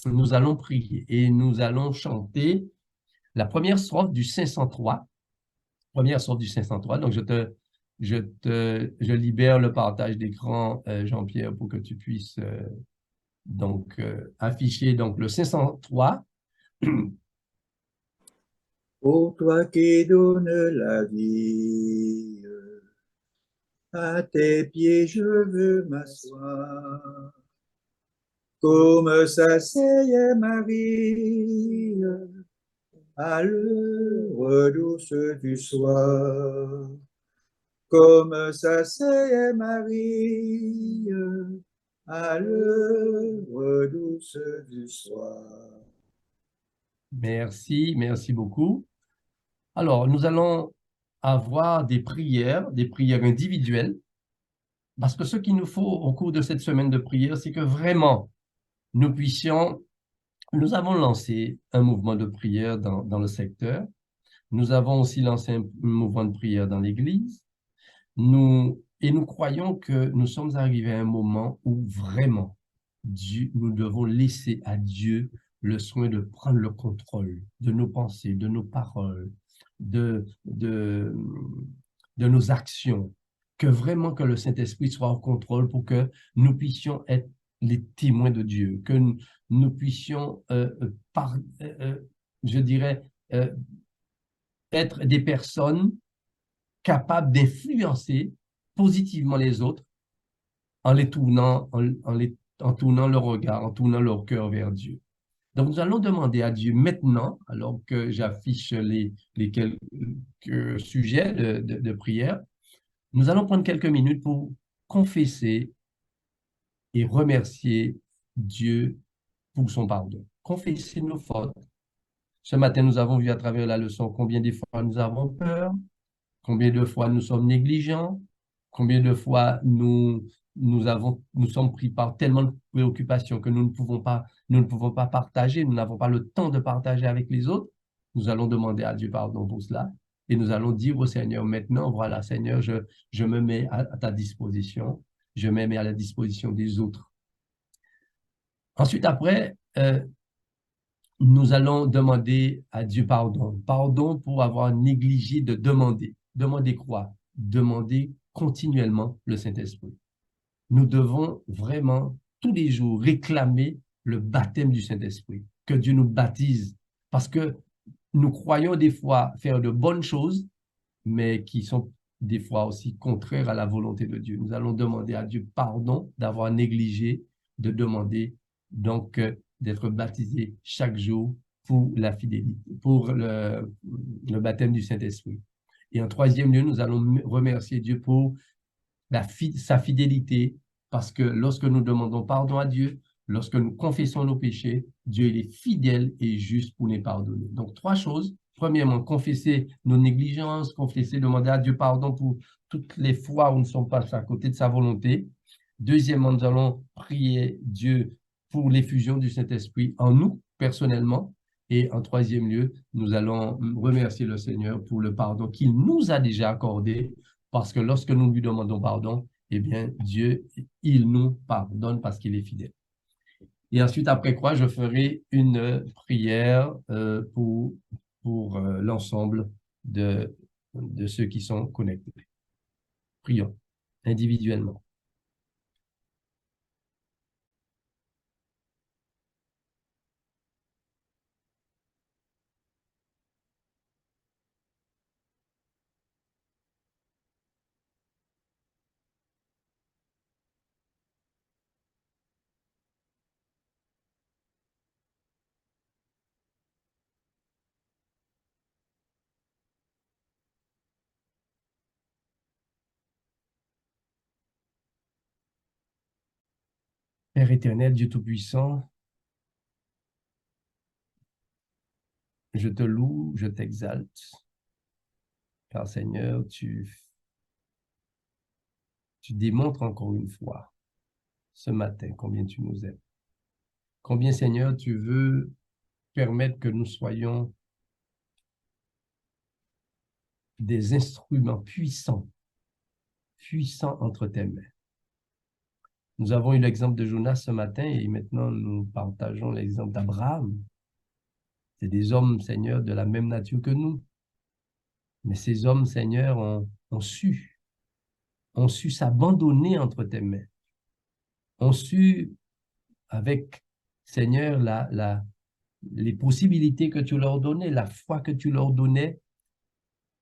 nous allons prier et nous allons chanter la première strophe du 503. Première strophe du 503. Donc, je libère le partage d'écran, Jean-Pierre, pour que tu puisses afficher donc, le 503. Ô toi qui donnes la vie, à tes pieds je veux m'asseoir. Comme s'asseyait Marie à l'heure douce du soir. Comme s'asseyait Marie à l'heure douce du soir. Merci, merci beaucoup. Alors, nous allons avoir des prières individuelles, parce que ce qu'il nous faut au cours de cette semaine de prière, c'est que vraiment, nous avons lancé un mouvement de prière dans le secteur. Nous avons aussi lancé un mouvement de prière dans l'Église. Nous croyons que nous sommes arrivés à un moment où vraiment, nous devons laisser à Dieu le soin de prendre le contrôle de nos pensées, de nos paroles, de nos actions, que vraiment que le Saint-Esprit soit au contrôle pour que nous puissions être les témoins de Dieu, que nous puissions, je dirais, être des personnes capables d'influencer positivement les autres en tournant leur regard, en tournant leur cœur vers Dieu. Donc, nous allons demander à Dieu maintenant, alors que j'affiche les quelques sujets de prière, nous allons prendre quelques minutes pour confesser et remercier Dieu pour son pardon. Confesser nos fautes. Ce matin, nous avons vu à travers la leçon combien de fois nous avons peur, combien de fois nous sommes négligents, combien de fois nous sommes pris par tellement de préoccupations que nous ne pouvons pas partager, nous n'avons pas le temps de partager avec les autres. Nous allons demander à Dieu pardon pour cela et nous allons dire au Seigneur maintenant, voilà Seigneur, je me mets à ta disposition, je me mets à la disposition des autres. Ensuite, après, nous allons demander à Dieu pardon. Pardon pour avoir négligé de demander. Demander quoi? Demander continuellement le Saint-Esprit. Nous devons vraiment tous les jours réclamer le baptême du Saint-Esprit. Que Dieu nous baptise. Parce que nous croyons des fois faire de bonnes choses, mais qui sont des fois aussi contraires à la volonté de Dieu. Nous allons demander à Dieu pardon d'avoir négligé de demander donc d'être baptisé chaque jour pour la fidélité, pour le baptême du Saint-Esprit. Et en troisième lieu, nous allons remercier Dieu pour sa fidélité, parce que lorsque nous demandons pardon à Dieu, lorsque nous confessons nos péchés, Dieu il est fidèle et juste pour les pardonner. Donc, trois choses. Premièrement, confesser nos négligences, demander à Dieu pardon pour toutes les fois où nous ne sommes pas à côté de sa volonté. Deuxièmement, nous allons prier Dieu pour l'effusion du Saint-Esprit en nous, personnellement. Et en troisième lieu, nous allons remercier le Seigneur pour le pardon qu'il nous a déjà accordé, parce que lorsque nous lui demandons pardon, eh bien, Dieu, il nous pardonne parce qu'il est fidèle. Et ensuite, après quoi, je ferai une prière pour l'ensemble de ceux qui sont connectés. Prions individuellement. Père éternel, Dieu Tout-Puissant, je te loue, je t'exalte, car Seigneur, tu démontres encore une fois ce matin combien tu nous aimes. Combien, Seigneur, tu veux permettre que nous soyons des instruments puissants entre tes mains. Nous avons eu l'exemple de Jonas ce matin et maintenant nous partageons l'exemple d'Abraham. C'est des hommes, Seigneur, de la même nature que nous. Mais ces hommes, Seigneur, ont su s'abandonner entre tes mains. Ont su, avec, Seigneur, les possibilités que tu leur donnais, la foi que tu leur donnais,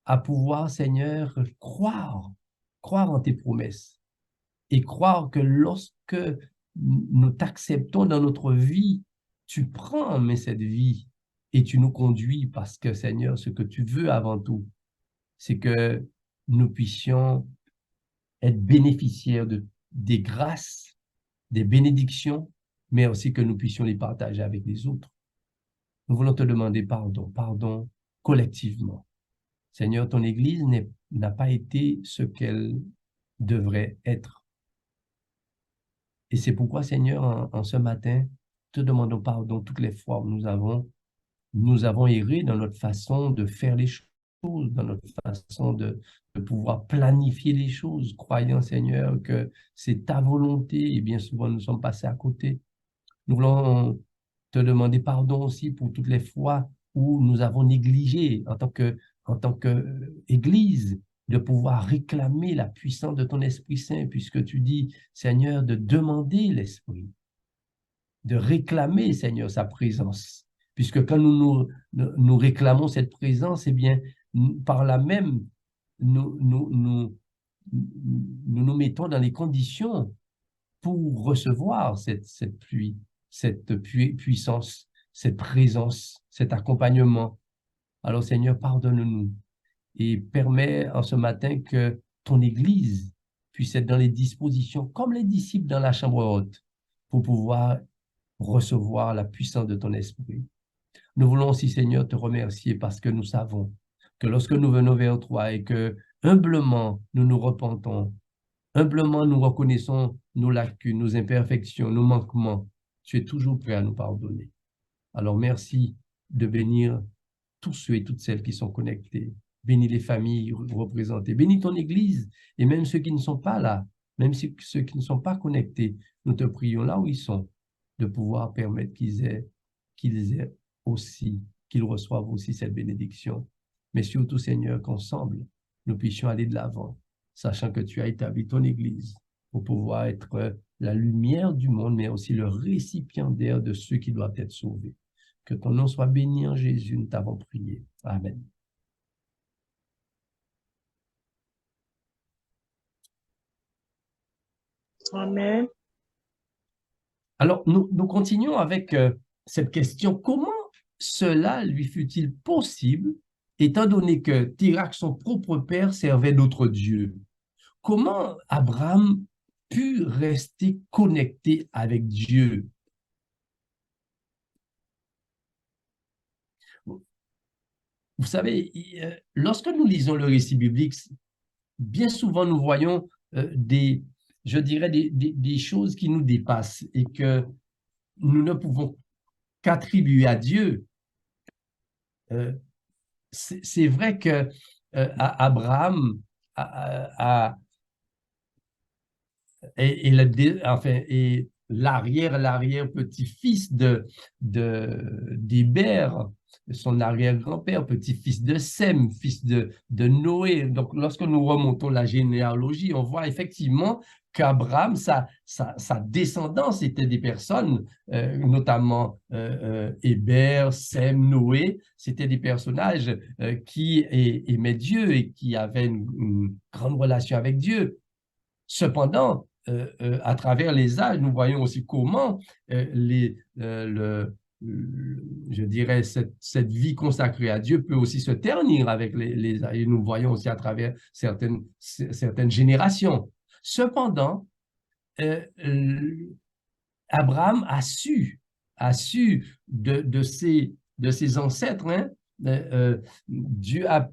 à pouvoir, Seigneur, croire en tes promesses et croire que lorsque nous t'acceptons dans notre vie, tu prends en main cette vie et tu nous conduis parce que, Seigneur, ce que tu veux avant tout, c'est que nous puissions être bénéficiaires des grâces, des bénédictions, mais aussi que nous puissions les partager avec les autres. Nous voulons te demander pardon collectivement. Seigneur, ton Église n'a pas été ce qu'elle devrait être. Et c'est pourquoi, Seigneur, en ce matin, te demandons pardon toutes les fois où nous avons erré dans notre façon de faire les choses, dans notre façon de pouvoir planifier les choses, croyant, Seigneur, que c'est ta volonté, et bien souvent nous sommes passés à côté. Nous voulons te demander pardon aussi pour toutes les fois où nous avons négligé en tant qu'Église de pouvoir réclamer la puissance de ton Esprit Saint, puisque tu dis, Seigneur, de demander l'Esprit, de réclamer, Seigneur, sa présence, puisque quand nous réclamons cette présence, eh bien, par là même, nous nous mettons dans les conditions pour recevoir cette pluie, cette puissance, cette présence, cet accompagnement. Alors, Seigneur, pardonne-nous et permets en ce matin que ton Église puisse être dans les dispositions, comme les disciples dans la chambre haute, pour pouvoir recevoir la puissance de ton Esprit. Nous voulons aussi, Seigneur, te remercier parce que nous savons que lorsque nous venons vers toi et que humblement nous nous repentons, humblement nous reconnaissons nos lacunes, nos imperfections, nos manquements, tu es toujours prêt à nous pardonner. Alors merci de bénir tous ceux et toutes celles qui sont connectés. Bénis les familles représentées. Bénis ton Église et même ceux qui ne sont pas là, même ceux qui ne sont pas connectés. Nous te prions là où ils sont, de pouvoir permettre qu'ils reçoivent aussi cette bénédiction. Mais surtout, Seigneur, qu'ensemble, nous puissions aller de l'avant, sachant que tu as établi ton Église pour pouvoir être la lumière du monde, mais aussi le récipiendaire de ceux qui doivent être sauvés. Que ton nom soit béni en Jésus, nous t'avons prié. Amen. Amen. Alors, nous continuons avec cette question. Comment cela lui fut-il possible, étant donné que Térakh, son propre père, servait d'autres dieux? Comment Abraham put rester connecté avec Dieu? Vous savez, lorsque nous lisons le récit biblique, bien souvent nous voyons des choses qui nous dépassent et que nous ne pouvons qu'attribuer à Dieu. C'est vrai que Abraham est l'arrière-petit-fils d'Héber, son arrière-grand-père, petit-fils de Sem, fils de Noé. Donc, lorsque nous remontons la généalogie, on voit effectivement qu'Abraham, sa descendance était des personnes, notamment Héber, Sem, Noé, c'était des personnages qui aimaient Dieu et qui avaient une grande relation avec Dieu. Cependant, à travers les âges, nous voyons aussi comment cette vie consacrée à Dieu peut aussi se ternir avec les âges. Et nous voyons aussi à travers certaines générations. Cependant, Abraham a su de ses ancêtres, hein, Dieu a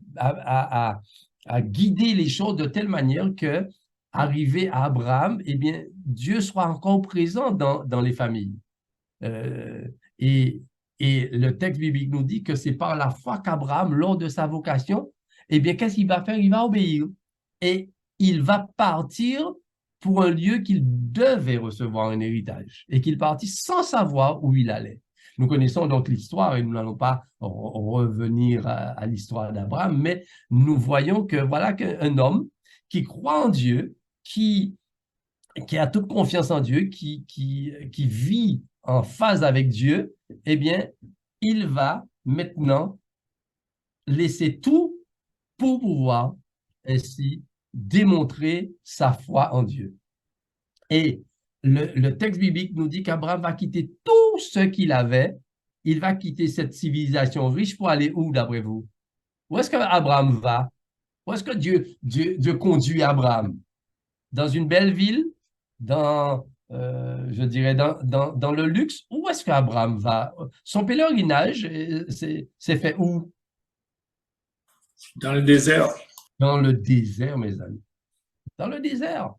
guidé les choses de telle manière que, arrivé à Abraham, eh bien, Dieu soit encore présent dans les familles. Et le texte biblique nous dit que c'est par la foi qu'Abraham, lors de sa vocation, eh bien, qu'est-ce qu'il va faire? Il va obéir. Et il va partir pour un lieu qu'il devait recevoir un héritage et qu'il partit sans savoir où il allait. Nous connaissons donc l'histoire et nous n'allons pas revenir à l'histoire d'Abraham, mais nous voyons que voilà qu'un homme qui croit en Dieu, qui a toute confiance en Dieu, qui vit en phase avec Dieu, eh bien, il va maintenant laisser tout pour pouvoir ainsi démontrer sa foi en Dieu. Et le texte biblique nous dit qu'Abraham va quitter tout ce qu'il avait. Il va quitter cette civilisation riche pour aller où, d'après vous? Où est-ce qu'Abraham va? Où est-ce que Dieu conduit Abraham? Dans une belle ville? Je dirais, dans le luxe? Où est-ce qu'Abraham va? Son pèlerinage c'est fait où? Dans le désert. Dans le désert, mes amis. Dans le désert.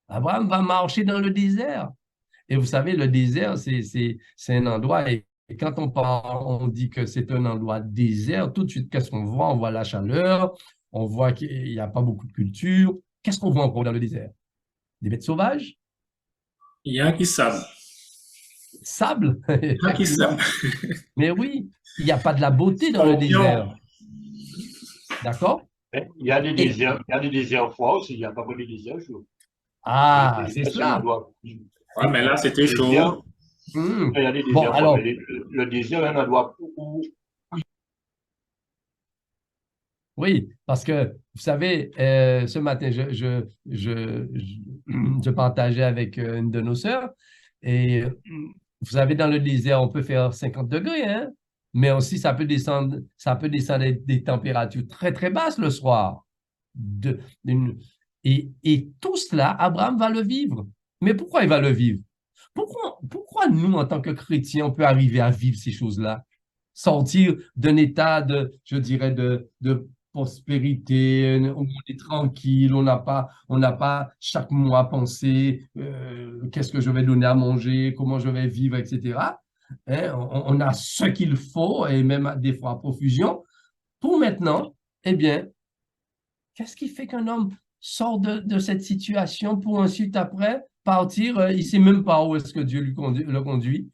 Abraham va marcher dans le désert. Et vous savez, le désert, c'est un endroit, et quand on parle, on dit que c'est un endroit désert, tout de suite, qu'est-ce qu'on voit? On voit la chaleur, on voit qu'il n'y a pas beaucoup de culture. Qu'est-ce qu'on voit encore dans le désert? Des bêtes sauvages? Il y a qui sable. Sable? Il y a qui sable. Mais oui, il n'y a pas de la beauté dans le désert. D'accord? Il y a des déserts froids aussi, il n'y a pas que des déserts chauds. Ah, c'est cela. Oui, mais là, c'était chaud. Il y a des déserts froids, mais le désert est un endroit où... Oui, parce que, vous savez, ce matin, je partageais avec une de nos sœurs, et vous savez, dans le désert, on peut faire 50 degrés, hein? Mais aussi, ça peut descendre des températures très, très basses le soir. Et tout cela, Abraham va le vivre. Mais pourquoi il va le vivre? Pourquoi nous, en tant que chrétiens, on peut arriver à vivre ces choses-là? Sortir d'un état je dirais, de prospérité, on est tranquille, on n'a pas chaque mois pensé qu'est-ce que je vais donner à manger, comment je vais vivre, etc. Hein, on a ce qu'il faut, et même des fois à profusion. Pour maintenant, eh bien, qu'est-ce qui fait qu'un homme sort de cette situation pour ensuite, après, partir? Il ne sait même pas où est-ce que Dieu le conduit.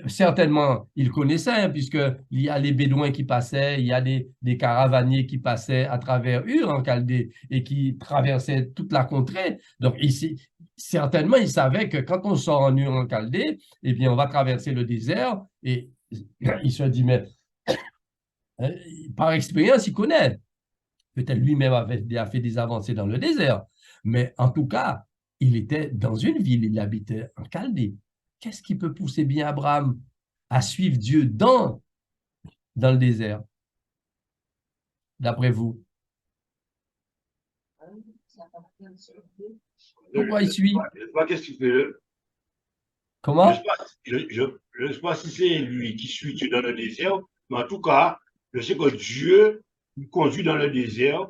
Certainement, il connaissait, hein, puisqu'il y a les Bédouins qui passaient, il y a des caravaniers qui passaient à travers Ur en Chaldée et qui traversaient toute la contrée. Donc, certainement, il savait que quand on sort en Ur en Chaldée, eh bien, on va traverser le désert, et il se dit, mais par expérience, il connaît. Peut-être lui-même a fait des avancées dans le désert, mais en tout cas, il était dans une ville, il habitait en Chaldée. Qu'est-ce qui peut pousser bien Abraham à suivre Dieu dans le désert, d'après vous? Pourquoi il suit? Je ne sais pas qu'est-ce qu'il fait. Comment? Je ne sais pas si c'est lui qui suit Dieu dans le désert, mais en tout cas, je sais que Dieu nous conduit dans le désert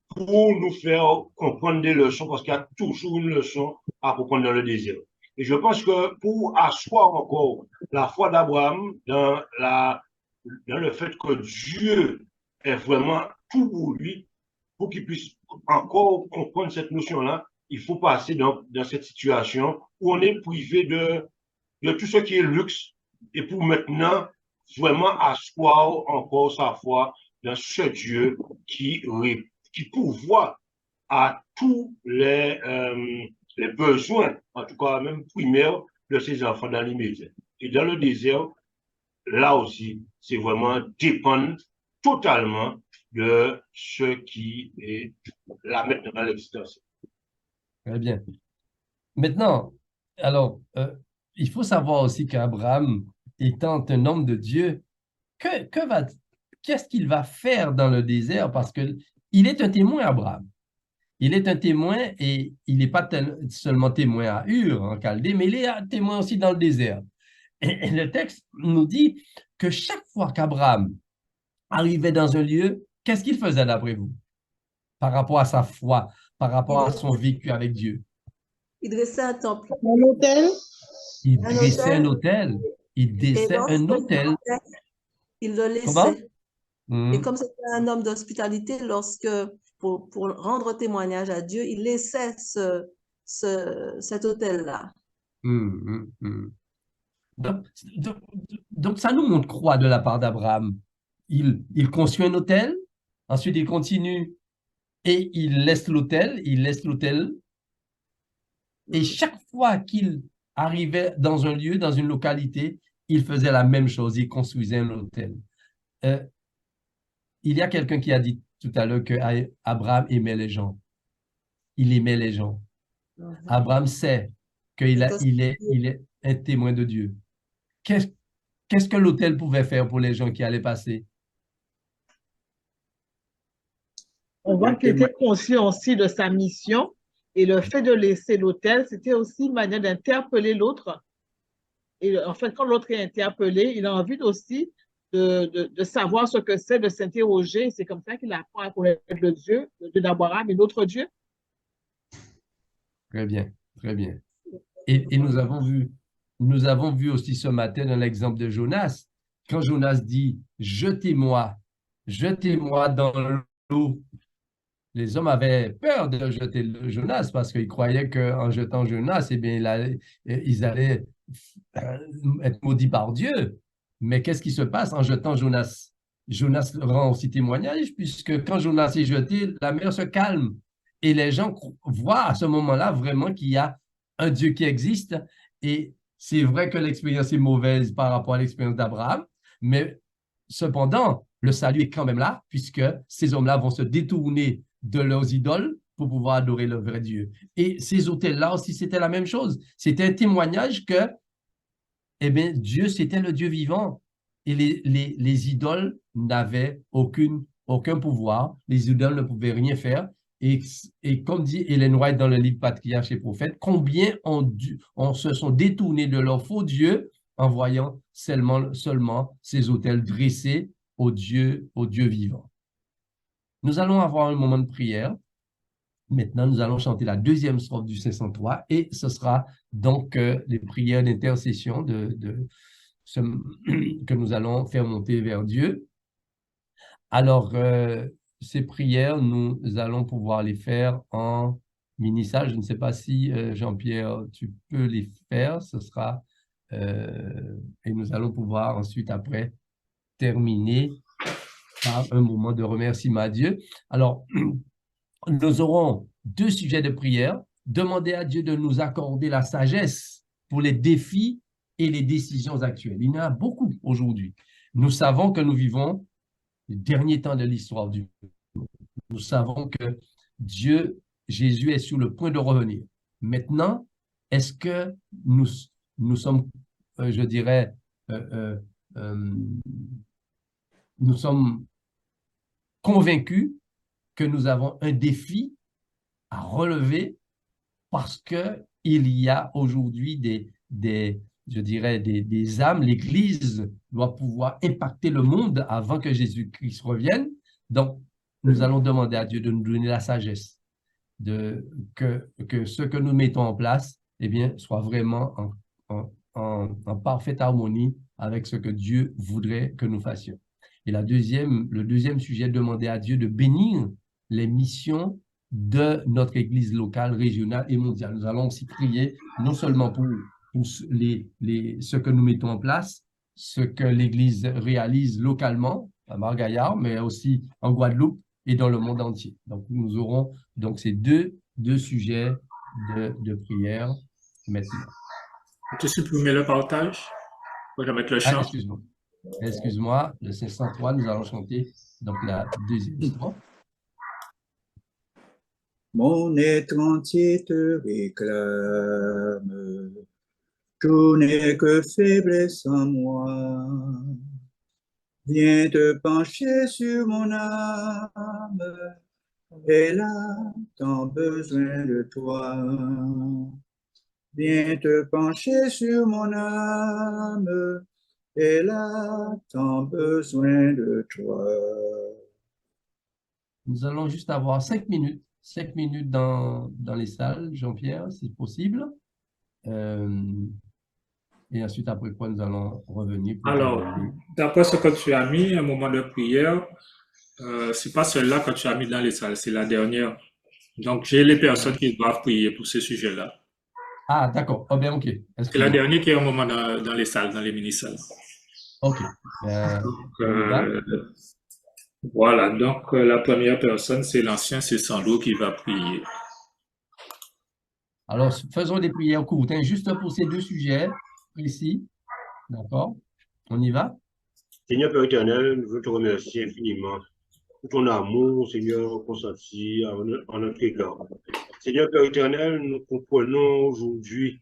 pour nous faire comprendre des leçons, parce qu'il y a toujours une leçon à apprendre dans le désert. Et je pense que pour asseoir encore la foi d'Abraham dans le fait que Dieu est vraiment tout pour lui, pour qu'il puisse encore comprendre cette notion-là, il faut passer dans cette situation où on est privé de tout ce qui est luxe, et pour maintenant vraiment asseoir encore sa foi dans ce Dieu qui pourvoit à tous les besoins, en tout cas même primaires, de ses enfants dans l'immédiat. Et dans le désert, là aussi, c'est vraiment dépendre totalement de ce qui est là maintenant dans l'existence. Très bien. Maintenant, alors, il faut savoir aussi qu'Abraham, étant un homme de Dieu, qu'est-ce qu'il va faire dans le désert? Parce qu'il est un témoin, Abraham. Il est un témoin, et il n'est pas seulement témoin à Ur, en Chaldée, mais il est un témoin aussi dans le désert. Et le texte nous dit que chaque fois qu'Abraham arrivait dans un lieu, qu'est-ce qu'il faisait d'après vous? Par rapport à sa foi, par rapport à son vécu avec Dieu. Il dressait un temple. Un hôtel. Il dressait un hôtel. Il dressait un hôtel. Il le laissait. Comment? Et comme c'était un homme d'hospitalité, pour rendre témoignage à Dieu, il laissait cet hôtel-là. Donc, ça nous montre quoi de la part d'Abraham? Il construit un hôtel, ensuite il continue et il laisse l'hôtel, et chaque fois qu'il arrivait dans un lieu, dans une localité, il faisait la même chose, il construisait un hôtel. Il y a quelqu'un qui a dit tout à l'heure qu'Abraham aimait les gens. Il aimait les gens. Abraham sait qu'il est un témoin de Dieu. Qu'est-ce que l'hôtel pouvait faire pour les gens qui allaient passer? On voit qu'il était conscient aussi de sa mission et le fait de laisser l'hôtel, c'était aussi une manière d'interpeller l'autre. Et en fait, quand l'autre est interpellé, il a envie aussi de savoir ce que c'est, de s'interroger. C'est comme ça qu'il apprend à connaître le Dieu d'Abraham et notre Dieu. Très bien, très bien. Et nous avons vu aussi ce matin dans l'exemple de Jonas. Quand Jonas dit « Jetez-moi dans l'eau », les hommes avaient peur de jeter Jonas parce qu'ils croyaient qu'en jetant Jonas, eh bien, ils allaient être maudits par Dieu. Mais qu'est-ce qui se passe en jetant Jonas? Jonas rend aussi témoignage, puisque quand Jonas est jeté, la mer se calme. Et les gens voient à ce moment-là vraiment qu'il y a un Dieu qui existe. Et c'est vrai que l'expérience est mauvaise par rapport à l'expérience d'Abraham, mais cependant, le salut est quand même là, puisque ces hommes-là vont se détourner de leurs idoles pour pouvoir adorer le vrai Dieu. Et ces hôtels-là aussi, c'était la même chose. C'était un témoignage que, eh bien, Dieu, c'était le Dieu vivant. Et les idoles n'avaient aucun pouvoir. Les idoles ne pouvaient rien faire. Et comme dit Ellen White dans le livre Patriarches et Prophètes, combien on se sont détournés de leur faux Dieu en voyant seulement ces autels dressés au Dieu vivant. Nous allons avoir un moment de prière. Maintenant, nous allons chanter la deuxième strophe du 503 et ce sera donc les prières d'intercession que nous allons faire monter vers Dieu. Alors, ces prières, nous allons pouvoir les faire en mini-salle. Je ne sais pas si, Jean-Pierre, tu peux les faire. Ce sera, et nous allons pouvoir ensuite, après, terminer par un moment de remerciement à Dieu. Alors, nous aurons deux sujets de prière. Demander à Dieu de nous accorder la sagesse pour les défis et les décisions actuelles. Il y en a beaucoup aujourd'hui. Nous savons que nous vivons le dernier temps de l'histoire du monde. Nous savons que Jésus est sur le point de revenir. Maintenant, est-ce que nous sommes, je dirais, nous sommes convaincus que nous avons un défi à relever parce qu'il y a aujourd'hui je dirais, des âmes. L'Église doit pouvoir impacter le monde avant que Jésus-Christ revienne. Donc, nous allons demander à Dieu de nous donner la sagesse, que ce que nous mettons en place, eh bien, soit vraiment en parfaite harmonie avec ce que Dieu voudrait que nous fassions. Et le deuxième sujet, demander à Dieu de bénir les missions de notre Église locale, régionale et mondiale. Nous allons aussi prier non seulement pour ce que nous mettons en place, ce que l'Église réalise localement à Margaillard, mais aussi en Guadeloupe et dans le monde entier. Donc, nous aurons donc ces deux sujets de prière maintenant. Tu supprimer le partage? Je vais mettre le chant. Excuse-moi, le 503, nous allons chanter donc la deuxième strophe. Mon être entier te réclame, je n'ai que faiblesse en moi. Viens te pencher sur mon âme, elle a tant besoin de toi. Viens te pencher sur mon âme, elle a tant besoin de toi. Nous allons juste avoir 5 minutes dans les salles, Jean-Pierre, si possible. Et ensuite, après quoi, nous allons revenir pour Alors, demander. d'après ce que tu as mis, un moment de prière, c'est pas celle-là que tu as mis dans les salles, c'est la dernière. Donc, j'ai les personnes qui doivent prier pour ce sujet-là. Ah, d'accord. Oh, bien, ok. C'est la Excusez-moi. dernière qui est un moment dans les salles, dans les mini-salles. Ok. On y va. Voilà, donc la première personne, c'est l'ancien Cessando qui va prier. Alors, faisons des prières courtes, hein, juste pour ces deux sujets précis. D'accord? On y va? Seigneur Père éternel, nous voulons te remercier infiniment pour ton amour, Seigneur, consenti en notre égard. Seigneur Père éternel, nous comprenons aujourd'hui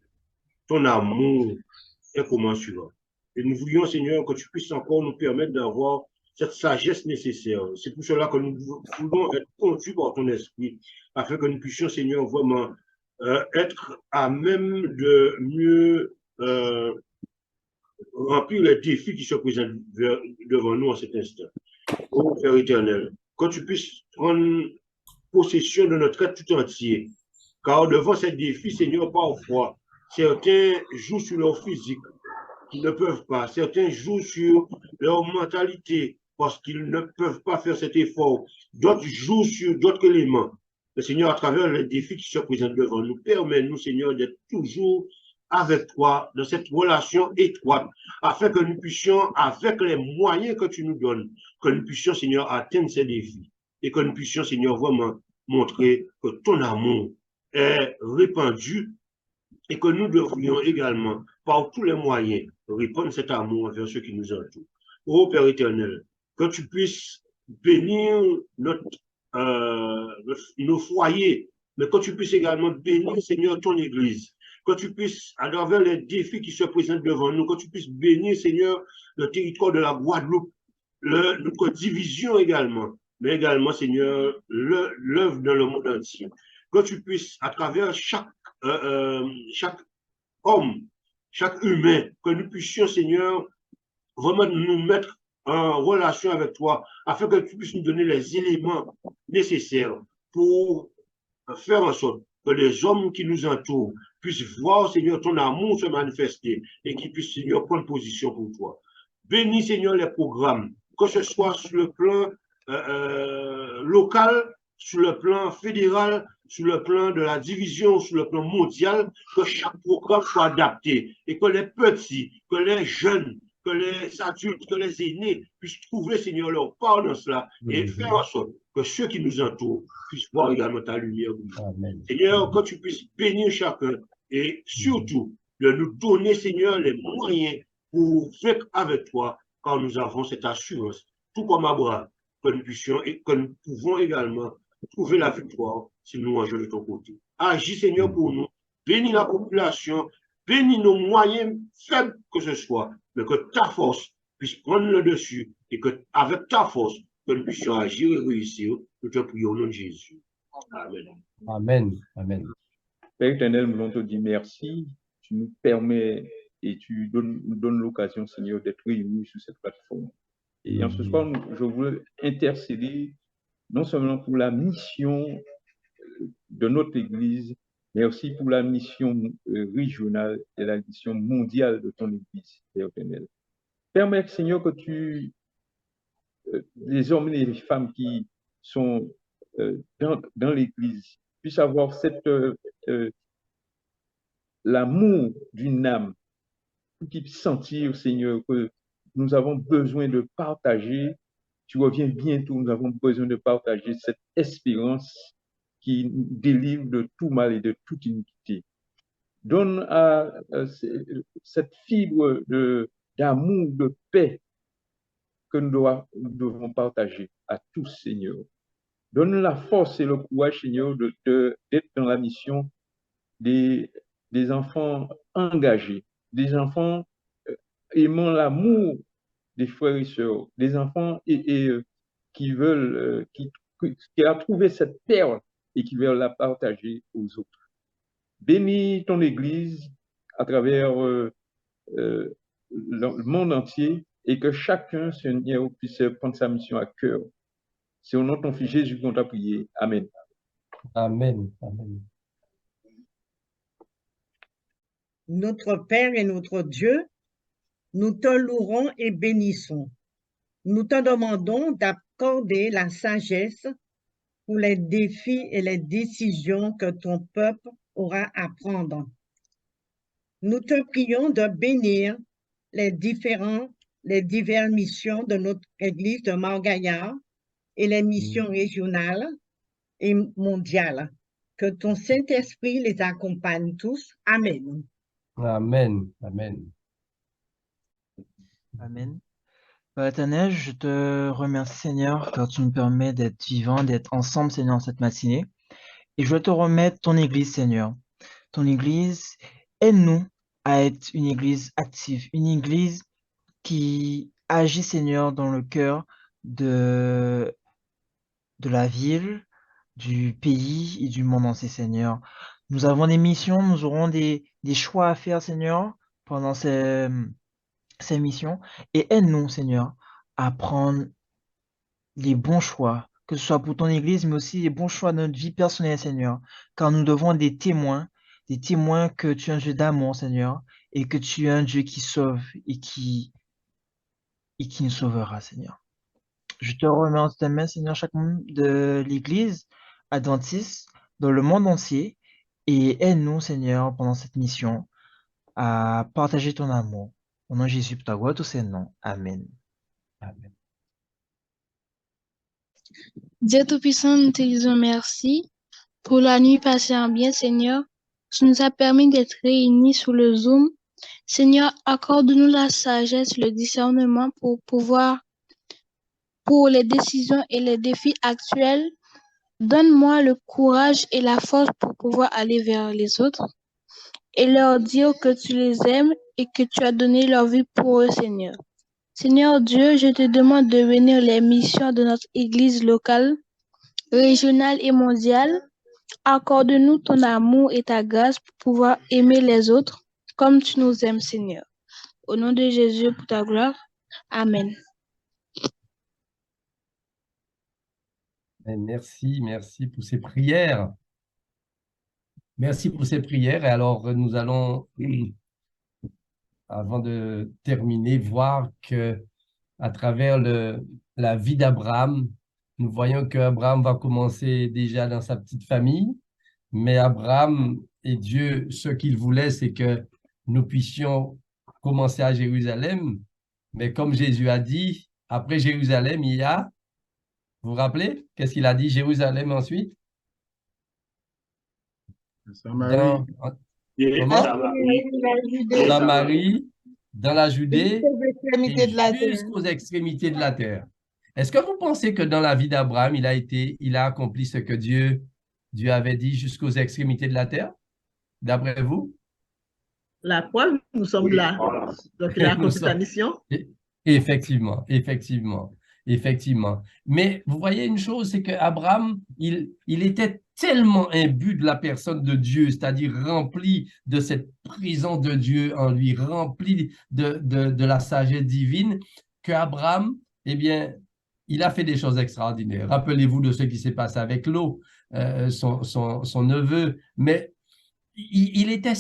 ton amour incommensurable. Et nous voulions, Seigneur, que tu puisses encore nous permettre d'avoir cette sagesse nécessaire. C'est pour cela que nous voulons être conduits par ton esprit, afin que nous puissions, Seigneur, vraiment être à même de mieux remplir les défis qui se présentent devant nous en cet instant. Ô Père éternel, que tu puisses prendre possession de notre être tout entier, car devant ces défis, Seigneur, parfois, certains jouent sur leur physique, qui ne peuvent pas. Certains jouent sur leur mentalité parce qu'ils ne peuvent pas faire cet effort. D'autres jouent sur d'autres éléments. Le Seigneur, à travers les défis qui se présentent devant nous, permet-nous, Seigneur, d'être toujours avec toi, dans cette relation étroite, afin que nous puissions, avec les moyens que tu nous donnes, que nous puissions, Seigneur, atteindre ces défis et que nous puissions, Seigneur, vraiment montrer que ton amour est répandu et que nous devrions également, par tous les moyens, répandre cet amour envers ceux qui nous entourent. Ô Père éternel, que tu puisses bénir nos foyers, mais que tu puisses également bénir, Seigneur, ton Église. Que tu puisses, à travers les défis qui se présentent devant nous, que tu puisses bénir, Seigneur, le territoire de la Guadeloupe, notre division également, mais également, Seigneur, l'œuvre dans le monde entier. Que tu puisses, à travers chaque homme, chaque humain, que nous puissions, Seigneur, vraiment nous mettre en relation avec toi, afin que tu puisses nous donner les éléments nécessaires pour faire en sorte que les hommes qui nous entourent puissent voir, Seigneur, ton amour se manifester et qu'ils puissent, Seigneur, prendre position pour toi. Bénis, Seigneur, les programmes, que ce soit sur le plan local, sur le plan fédéral, sur le plan de la division, sur le plan mondial, que chaque programme soit adapté et que les petits, que les jeunes, que les adultes, que les aînés puissent trouver, Seigneur, leur part dans cela et faire en sorte que ceux qui nous entourent puissent voir également ta lumière. Seigneur, que tu puisses bénir chacun et surtout de nous donner, Seigneur, les moyens pour faire avec toi, car nous avons cette assurance, tout comme Abraham, que nous puissions et que nous pouvons également trouver la victoire si nous mangeons de ton côté. Agis, Seigneur, pour nous. Bénis la population, bénis nos moyens faibles que ce soit, mais que ta force puisse prendre le dessus et que avec ta force, que nous puissions agir et réussir. Nous te prions au nom de Jésus. Amen. Amen. Amen. Père éternel, nous voulons te dire merci. Tu nous permets et tu nous donnes l'occasion, Seigneur, d'être réunis sur cette plateforme. Et en ce soir, je veux intercéder non seulement pour la mission de notre Église, mais aussi pour la mission régionale et la mission mondiale de ton Église, Père éternel. Permets, Seigneur, que les hommes et les femmes qui sont dans l'Église puissent avoir l'amour d'une âme, qu'ils puissent sentir, Seigneur, que nous avons besoin de partager. Tu reviens bientôt, nous avons besoin de partager cette espérance qui nous délivre de tout mal et de toute iniquité. Donne à cette fibre d'amour, de paix que nous devons partager à tous, Seigneur. Donne la force et le courage, Seigneur, d'être dans la mission des enfants engagés, des enfants aimant l'amour des frères et sœurs, des enfants qui veulent, qui a trouvé cette perle et qui veulent la partager aux autres. Bénis ton Église à travers le monde entier et que chacun, Seigneur, puisse prendre sa mission à cœur. C'est au nom de ton Fils Jésus qu'on t'a prié. Amen. Amen. Amen. Notre Père et notre Dieu, nous te louons et bénissons. Nous te demandons d'accorder la sagesse pour les défis et les décisions que ton peuple aura à prendre. Nous te prions de bénir les diverses missions de notre Église de Mort-Gaillard et les missions régionales et mondiales. Que ton Saint-Esprit les accompagne tous. Amen. Amen. Amen. Amen. Père éternel, je te remercie, Seigneur, car tu nous permets d'être vivants, d'être ensemble, Seigneur, cette matinée. Et je veux te remettre ton Église, Seigneur. Ton Église, aide-nous à être une Église active, une Église qui agit, Seigneur, dans le cœur de la ville, du pays et du monde entier, Seigneur. Nous avons des missions, nous aurons des choix à faire, Seigneur, pendant ces missions. Et aide-nous, Seigneur, à prendre les bons choix, que ce soit pour ton Église, mais aussi les bons choix de notre vie personnelle, Seigneur. Car nous devons être des témoins que tu es un Dieu d'amour, Seigneur, et que tu es un Dieu qui sauve et qui nous sauvera, Seigneur. Je te remets entre tes mains, Seigneur, chaque membre de l'Église adventiste dans le monde entier, et aide-nous, Seigneur, pendant cette mission, à partager ton amour. Au nom de Jésus, pour ta gloire, tous ces noms. Amen. Amen. Dieu Tout-Puissant, nous te disons merci pour la nuit passée en bien, Seigneur. Tu nous as permis d'être réunis sous le Zoom. Seigneur, accorde-nous la sagesse, le discernement pour les décisions et les défis actuels. Donne-moi le courage et la force pour pouvoir aller vers les autres et leur dire que tu les aimes et que tu as donné leur vie pour eux, Seigneur. Seigneur Dieu, je te demande de bénir les missions de notre Église locale, régionale et mondiale. Accorde-nous ton amour et ta grâce pour pouvoir aimer les autres comme tu nous aimes, Seigneur. Au nom de Jésus, pour ta gloire. Amen. Merci pour ces prières. Merci pour ces prières. Et alors, nous allons, avant de terminer, voir que à travers la vie d'Abraham, nous voyons qu'Abraham va commencer déjà dans sa petite famille, mais Abraham et Dieu, ce qu'il voulait, c'est que nous puissions commencer à Jérusalem, mais comme Jésus a dit, après Jérusalem, il y a, vous vous rappelez, qu'est-ce qu'il a dit, Jérusalem ensuite? Samarie. Samarie, dans la Judée, jusqu'aux extrémités de la terre. Est-ce que vous pensez que dans la vie d'Abraham, il a accompli ce que Dieu avait dit jusqu'aux extrémités de la terre? D'après vous? La preuve, nous sommes là. Donc, il a accompli sa mission. Effectivement. Mais vous voyez une chose, c'est qu'Abraham, il était tellement imbu de la personne de Dieu, c'est-à-dire rempli de cette présence de Dieu en lui, rempli de la sagesse divine, qu'Abraham, eh bien, il a fait des choses extraordinaires. Rappelez-vous de ce qui s'est passé avec Lot, son neveu, mais il était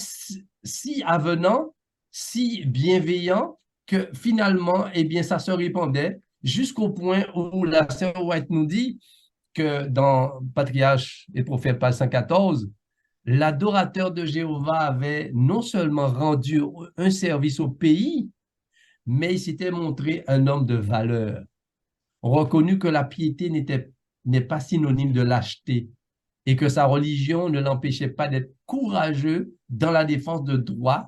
si avenant, si bienveillant, que finalement, eh bien, ça se répandait jusqu'au point où la sœur White nous dit que dans Patriarche et Prophète, page 114, l'adorateur de Jéhovah avait non seulement rendu un service au pays, mais il s'était montré un homme de valeur. On reconnut que la piété n'est pas synonyme de lâcheté et que sa religion ne l'empêchait pas d'être courageux dans la défense de droits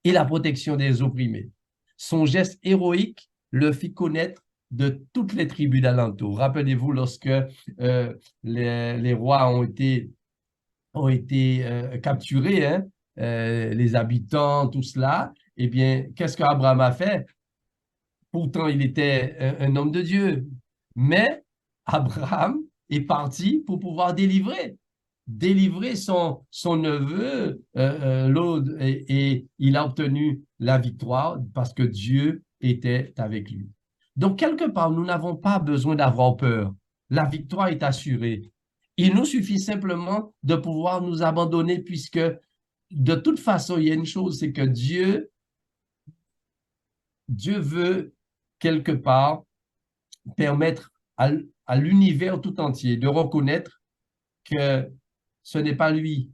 et la protection des opprimés. Son geste héroïque le fit connaître de toutes les tribus d'alentour. Rappelez-vous, lorsque les rois ont été capturés, hein, les habitants, tout cela, eh bien, qu'est-ce qu'Abraham a fait? Pourtant, il était un homme de Dieu. Mais Abraham est parti pour pouvoir délivrer son neveu, Lot, et il a obtenu la victoire parce que Dieu était avec lui. Donc, quelque part, nous n'avons pas besoin d'avoir peur. La victoire est assurée. Il nous suffit simplement de pouvoir nous abandonner puisque de toute façon, il y a une chose, c'est que Dieu veut quelque part permettre à l'univers tout entier de reconnaître que ce n'est pas lui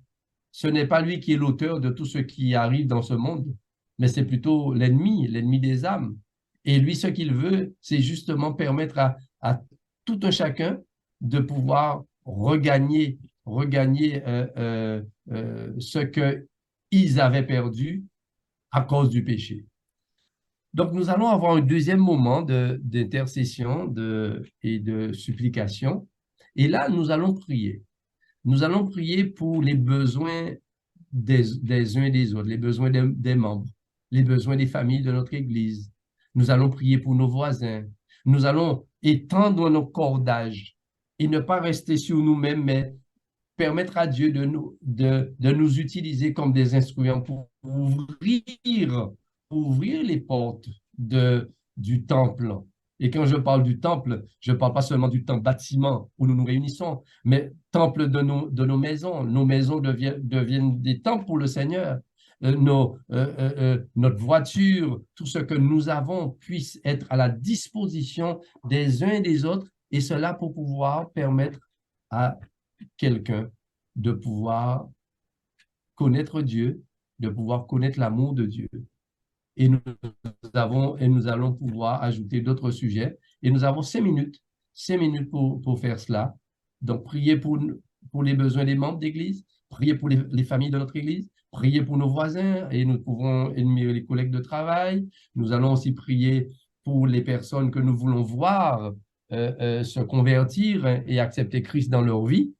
qui est l'auteur de tout ce qui arrive dans ce monde, mais c'est plutôt l'ennemi des âmes. Et lui, ce qu'il veut, c'est justement permettre à tout un chacun de pouvoir regagner ce qu'ils avaient perdu à cause du péché. Donc, nous allons avoir un deuxième moment d'intercession et de supplication. Et là, nous allons prier. Nous allons prier pour les besoins des uns et des autres, les besoins des membres, les besoins des familles de notre Église. Nous allons prier pour nos voisins. Nous allons étendre nos cordages et ne pas rester sur nous-mêmes, mais permettre à Dieu de nous utiliser comme des instruments pour ouvrir les portes du temple. Et quand je parle du temple, je ne parle pas seulement du temple bâtiment où nous nous réunissons, mais temple de nos maisons. Nos maisons deviennent des temples pour le Seigneur. Notre voiture, tout ce que nous avons puisse être à la disposition des uns et des autres, et cela pour pouvoir permettre à quelqu'un de pouvoir connaître Dieu, de pouvoir connaître l'amour de Dieu. Et nous allons pouvoir ajouter d'autres sujets. Et nous avons 5 minutes pour faire cela. Donc, priez pour les besoins des membres d'Église, priez pour les familles de notre Église, priez pour nos voisins, et nous pouvons énumérer les collègues de travail. Nous allons aussi prier pour les personnes que nous voulons voir se convertir et accepter Christ dans leur vie.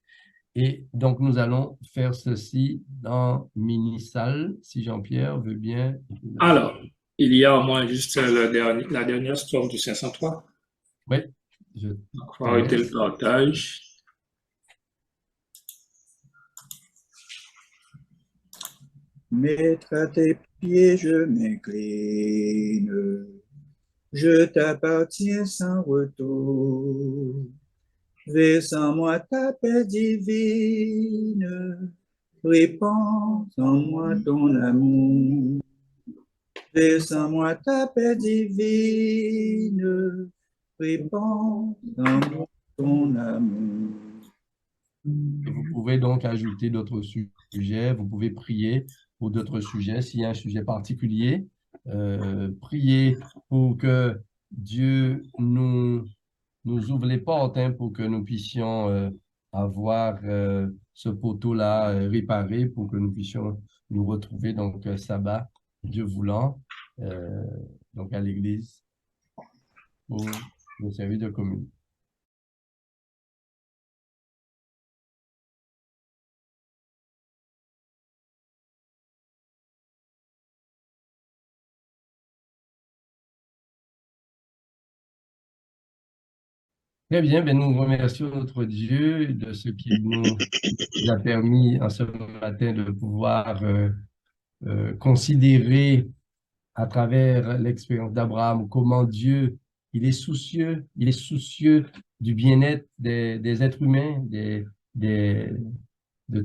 Et donc, nous allons faire ceci dans mini-salle, si Jean-Pierre veut bien. Alors, il y a au moins juste la dernière strophe du 503. Oui. On va arrêter le partage. Maître, à tes pieds je m'incline, je t'appartiens sans retour. Verse en moi ta paix divine, répands en moi ton amour. Verse en moi ta paix divine, répands en moi ton amour. Vous pouvez donc ajouter d'autres sujets, vous pouvez prier pour d'autres sujets. S'il y a un sujet particulier, priez pour que Dieu nous ouvre les portes pour que nous puissions avoir ce poteau-là réparé, pour que nous puissions nous retrouver donc sabbat, Dieu voulant, donc à l'église pour le service de commune. Très bien, nous remercions notre Dieu de ce qu'il nous a permis en ce matin de pouvoir considérer à travers l'expérience d'Abraham comment Dieu, il est soucieux du bien-être des êtres humains, de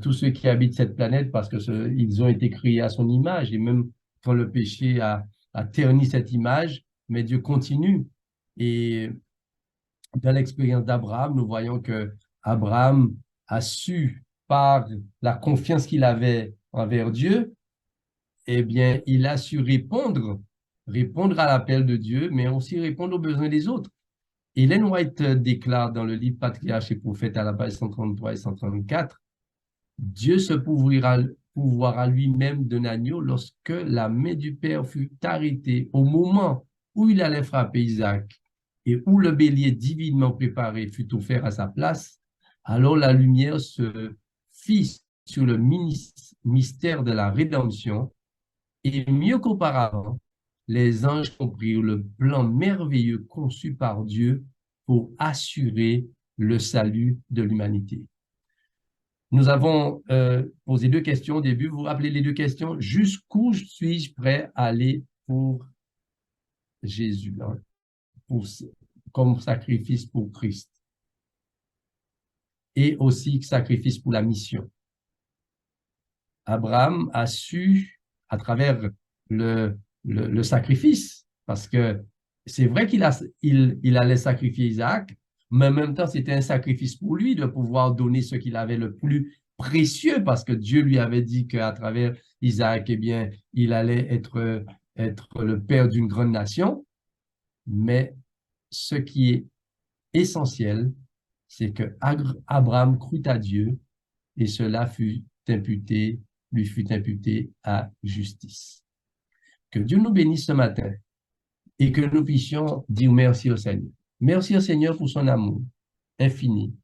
tous ceux qui habitent cette planète, parce que ils ont été créés à son image, et même quand le péché a terni cette image, mais Dieu continue. Et dans l'expérience d'Abraham, nous voyons que Abraham a su, par la confiance qu'il avait envers Dieu, eh bien, il a su répondre à l'appel de Dieu, mais aussi répondre aux besoins des autres. Ellen White déclare dans le livre Patriarches et Prophètes à la page 133 et 134, Dieu se pourvoira lui-même d'un agneau lorsque la main du Père fut arrêtée au moment où il allait frapper Isaac, et où le bélier divinement préparé fut offert à sa place. Alors la lumière se fit sur le mystère de la rédemption, et mieux qu'auparavant, les anges comprirent le plan merveilleux conçu par Dieu pour assurer le salut de l'humanité. Nous avons posé 2 questions au début. Vous vous rappelez les 2 questions? Jusqu'où suis-je prêt à aller pour Jésus, comme sacrifice pour Christ? Et aussi sacrifice pour la mission. Abraham a su, à travers le sacrifice, parce que c'est vrai qu'il allait sacrifier Isaac, mais en même temps, c'était un sacrifice pour lui de pouvoir donner ce qu'il avait le plus précieux, parce que Dieu lui avait dit qu'à travers Isaac, eh bien, il allait être le père d'une grande nation. Mais ce qui est essentiel, c'est que Abraham crut à Dieu et cela lui fut imputé à justice. Que Dieu nous bénisse ce matin et que nous puissions dire merci au Seigneur. Merci au Seigneur pour son amour infini.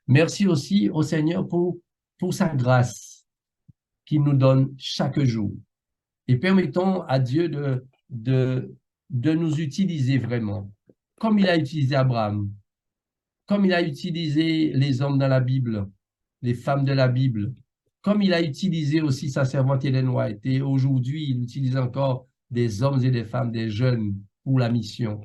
Merci aussi au Seigneur pour sa grâce qu'il nous donne chaque jour. Et permettons à Dieu de nous utiliser vraiment, comme il a utilisé Abraham, comme il a utilisé les hommes dans la Bible, les femmes de la Bible, comme il a utilisé aussi sa servante Ellen White. Et aujourd'hui, il utilise encore des hommes et des femmes, des jeunes pour la mission.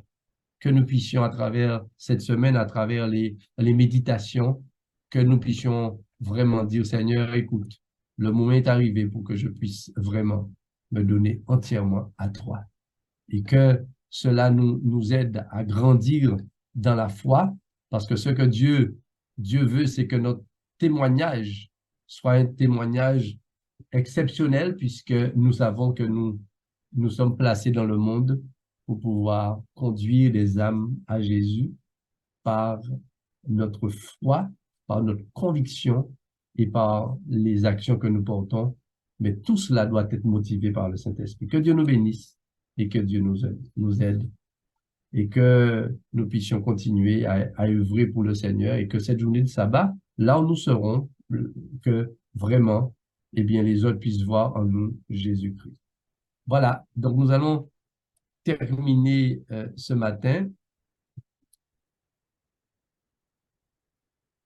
Que nous puissions, à travers cette semaine, à travers les méditations, que nous puissions vraiment dire, Seigneur, écoute, le moment est arrivé pour que je puisse vraiment me donner entièrement à toi. Et que cela nous aide à grandir dans la foi, parce que ce que Dieu veut, c'est que notre témoignage soit un témoignage exceptionnel, puisque nous savons que nous sommes placés dans le monde pour pouvoir conduire les âmes à Jésus par notre foi, par notre conviction et par les actions que nous portons. Mais tout cela doit être motivé par le Saint-Esprit. Que Dieu nous bénisse et que Dieu nous aide et que nous puissions continuer à œuvrer pour le Seigneur et que cette journée de sabbat, là où nous serons, que vraiment, eh bien, les autres puissent voir en nous Jésus-Christ. Voilà, donc nous allons terminer ce matin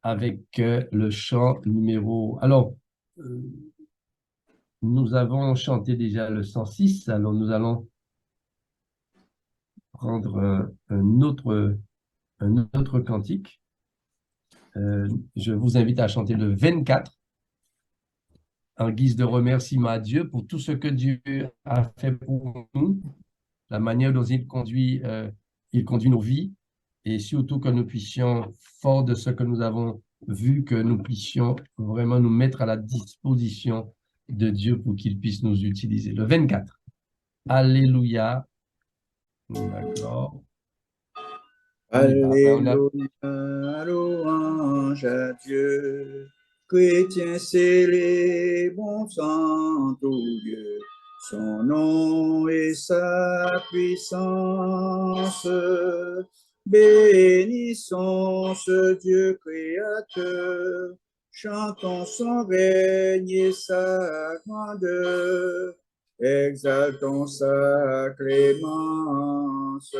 avec le chant numéro... Alors, nous avons chanté déjà le 106, alors nous allons prendre un autre cantique. Je vous invite à chanter le 24 en guise de remerciement à Dieu pour tout ce que Dieu a fait pour nous, la manière dont il conduit nos vies, et surtout que nous puissions, fort de ce que nous avons vu, que nous puissions vraiment nous mettre à la disposition de Dieu pour qu'il puisse nous utiliser. Le 24. Alléluia. D'accord. Alléluia, louange à Dieu. Chrétiens célébrons sans Dieu, son nom et sa puissance. Bénissons ce Dieu créateur, chantons son règne et sa grandeur, exaltons sa clémence.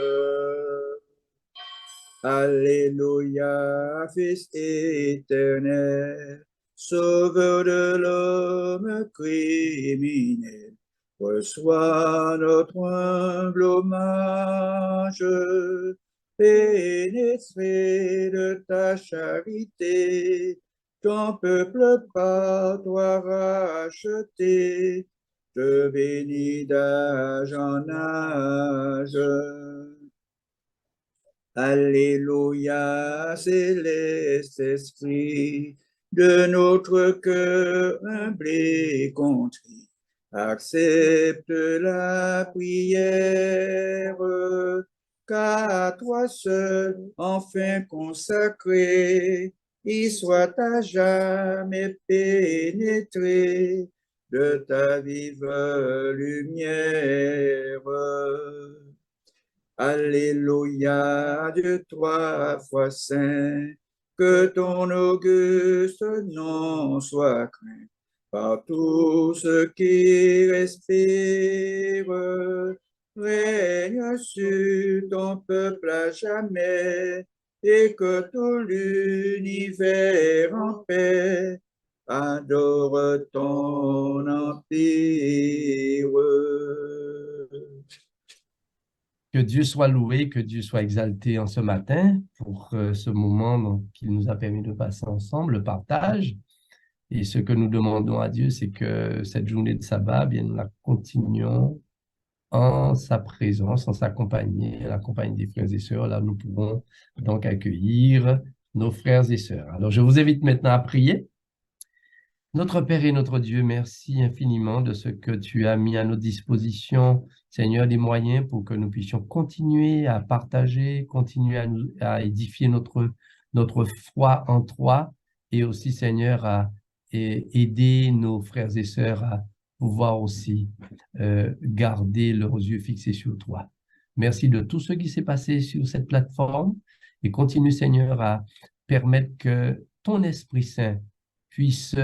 Alléluia, Fils éternel, Sauveur de l'homme criminel, reçois notre humble hommage, pénétré de ta charité, ton peuple par toi racheté, te bénis d'âge en âge. Alléluia, céleste esprit, de notre cœur humble et contrit, accepte la prière, qu'à toi seul, enfin consacré, il soit à jamais pénétré de ta vive lumière. Alléluia, Dieu trois fois saint, que ton auguste nom soit craint par tous ceux qui respirent. Règne sur ton peuple à jamais, et que tout l'univers en paix adore ton empire. Que Dieu soit loué, que Dieu soit exalté en ce matin pour ce moment qu'il nous a permis de passer ensemble, le partage. Et ce que nous demandons à Dieu, c'est que cette journée de sabbat, bien, nous la continuons en sa présence, en sa compagnie, la compagnie des frères et sœurs. Là, nous pouvons donc accueillir nos frères et sœurs. Alors, je vous invite maintenant à prier. Notre Père et notre Dieu, merci infiniment de ce que tu as mis à notre disposition, Seigneur, des moyens pour que nous puissions continuer à partager, continuer à édifier notre foi en toi et aussi, Seigneur, à aider nos frères et sœurs à pouvoir aussi garder leurs yeux fixés sur toi. Merci de tout ce qui s'est passé sur cette plateforme et continue, Seigneur, à permettre que ton Esprit Saint puisse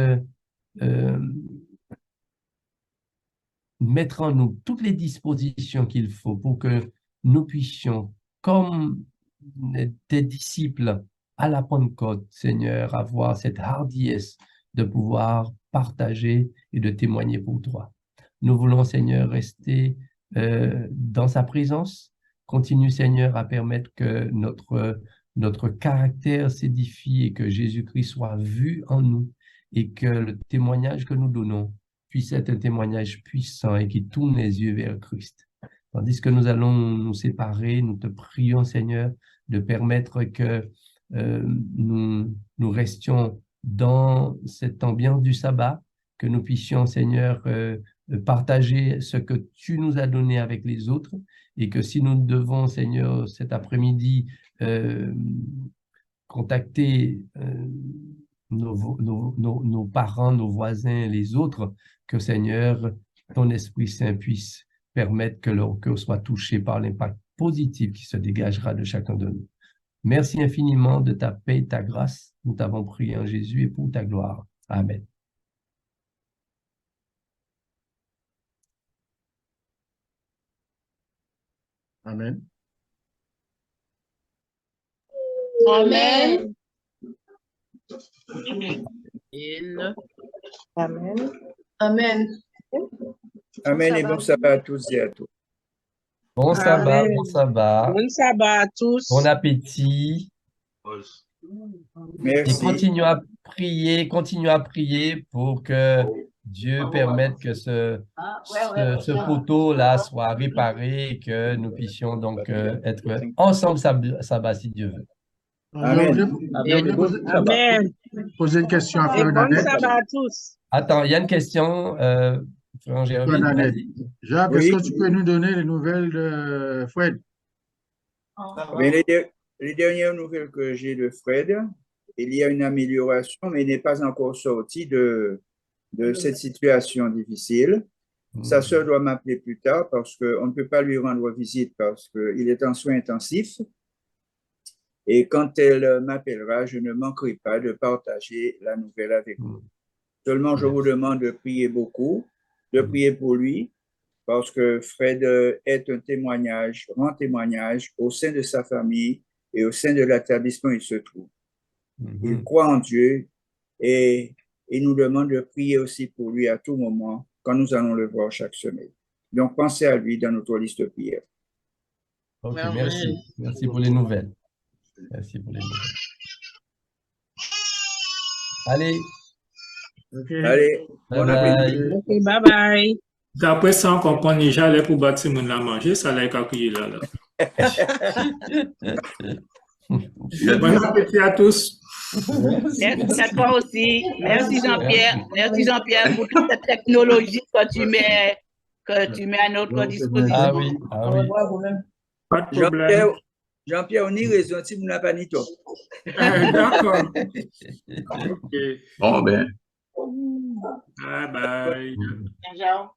mettre en nous toutes les dispositions qu'il faut pour que nous puissions, comme tes disciples à la Pentecôte, Seigneur, avoir cette hardiesse de pouvoir partager et de témoigner pour toi. Nous voulons, Seigneur, rester dans sa présence. Continue, Seigneur, à permettre que notre caractère s'édifie et que Jésus-Christ soit vu en nous et que le témoignage que nous donnons puisse être un témoignage puissant et qui tourne les yeux vers Christ. Tandis que nous allons nous séparer, nous te prions, Seigneur, de permettre que nous restions dans cette ambiance du sabbat, que nous puissions, Seigneur, partager ce que tu nous as donné avec les autres et que si nous devons, Seigneur, cet après-midi, contacter nos parents, nos voisins, les autres, que, Seigneur, ton Esprit Saint puisse permettre que leur cœur soit touché par l'impact positif qui se dégagera de chacun de nous. Merci infiniment de ta paix et ta grâce. Nous t'avons prié en Jésus et pour ta gloire. Amen. Amen. Amen. Amen. Amen. Amen et bon sabbat à tous et à toutes. Bon sabbat, Amen. bon sabbat. Bon sabbat à tous. Bon appétit. Merci. Et continuons à prier pour que Dieu permette que ce poteau-là soit réparé et que nous puissions donc être ensemble sabbat si Dieu veut. Amen. Amen. Poser une question à Et Frère bon Nanette. sabbat à tous. Attends, il y a une question, Frère Jérémy. Frère Nanette. Jacques, Oui. est-ce que tu peux nous donner les nouvelles de Fred? Mais les dernières nouvelles que j'ai de Fred, il y a une amélioration, mais il n'est pas encore sorti de cette situation difficile. Sa sœur doit m'appeler plus tard parce qu'on ne peut pas lui rendre visite parce qu'il est en soins intensifs. Et quand elle m'appellera, je ne manquerai pas de partager la nouvelle avec vous. Seulement, je vous demande de prier beaucoup, de prier pour lui, parce que Fred est un témoignage, grand témoignage au sein de sa famille et au sein de l'établissement où il se trouve. Il croit en Dieu et il nous demande de prier aussi pour lui à tout moment quand nous allons le voir chaque semaine. Donc, pensez à lui dans notre liste de prières. Ok, merci. Merci pour les nouvelles. Merci pour les nouvelles. Allez. Okay. Allez, bon appétit. Ok, bye bye. D'après ça, on comprend déjà les pour bâtir mon la manger, ça l'a calculé là. Bon appétit à tous. Merci à toi aussi. Merci Jean-Pierre. Merci Jean-Pierre pour toute cette technologie que tu mets à notre disposition. Ah oui, ah oui. Pas de problème. Jean-Pierre, on y raison si vous n'avez pas ni toi. D'accord. Ok. Bon, ben. Bye bye. Ciao.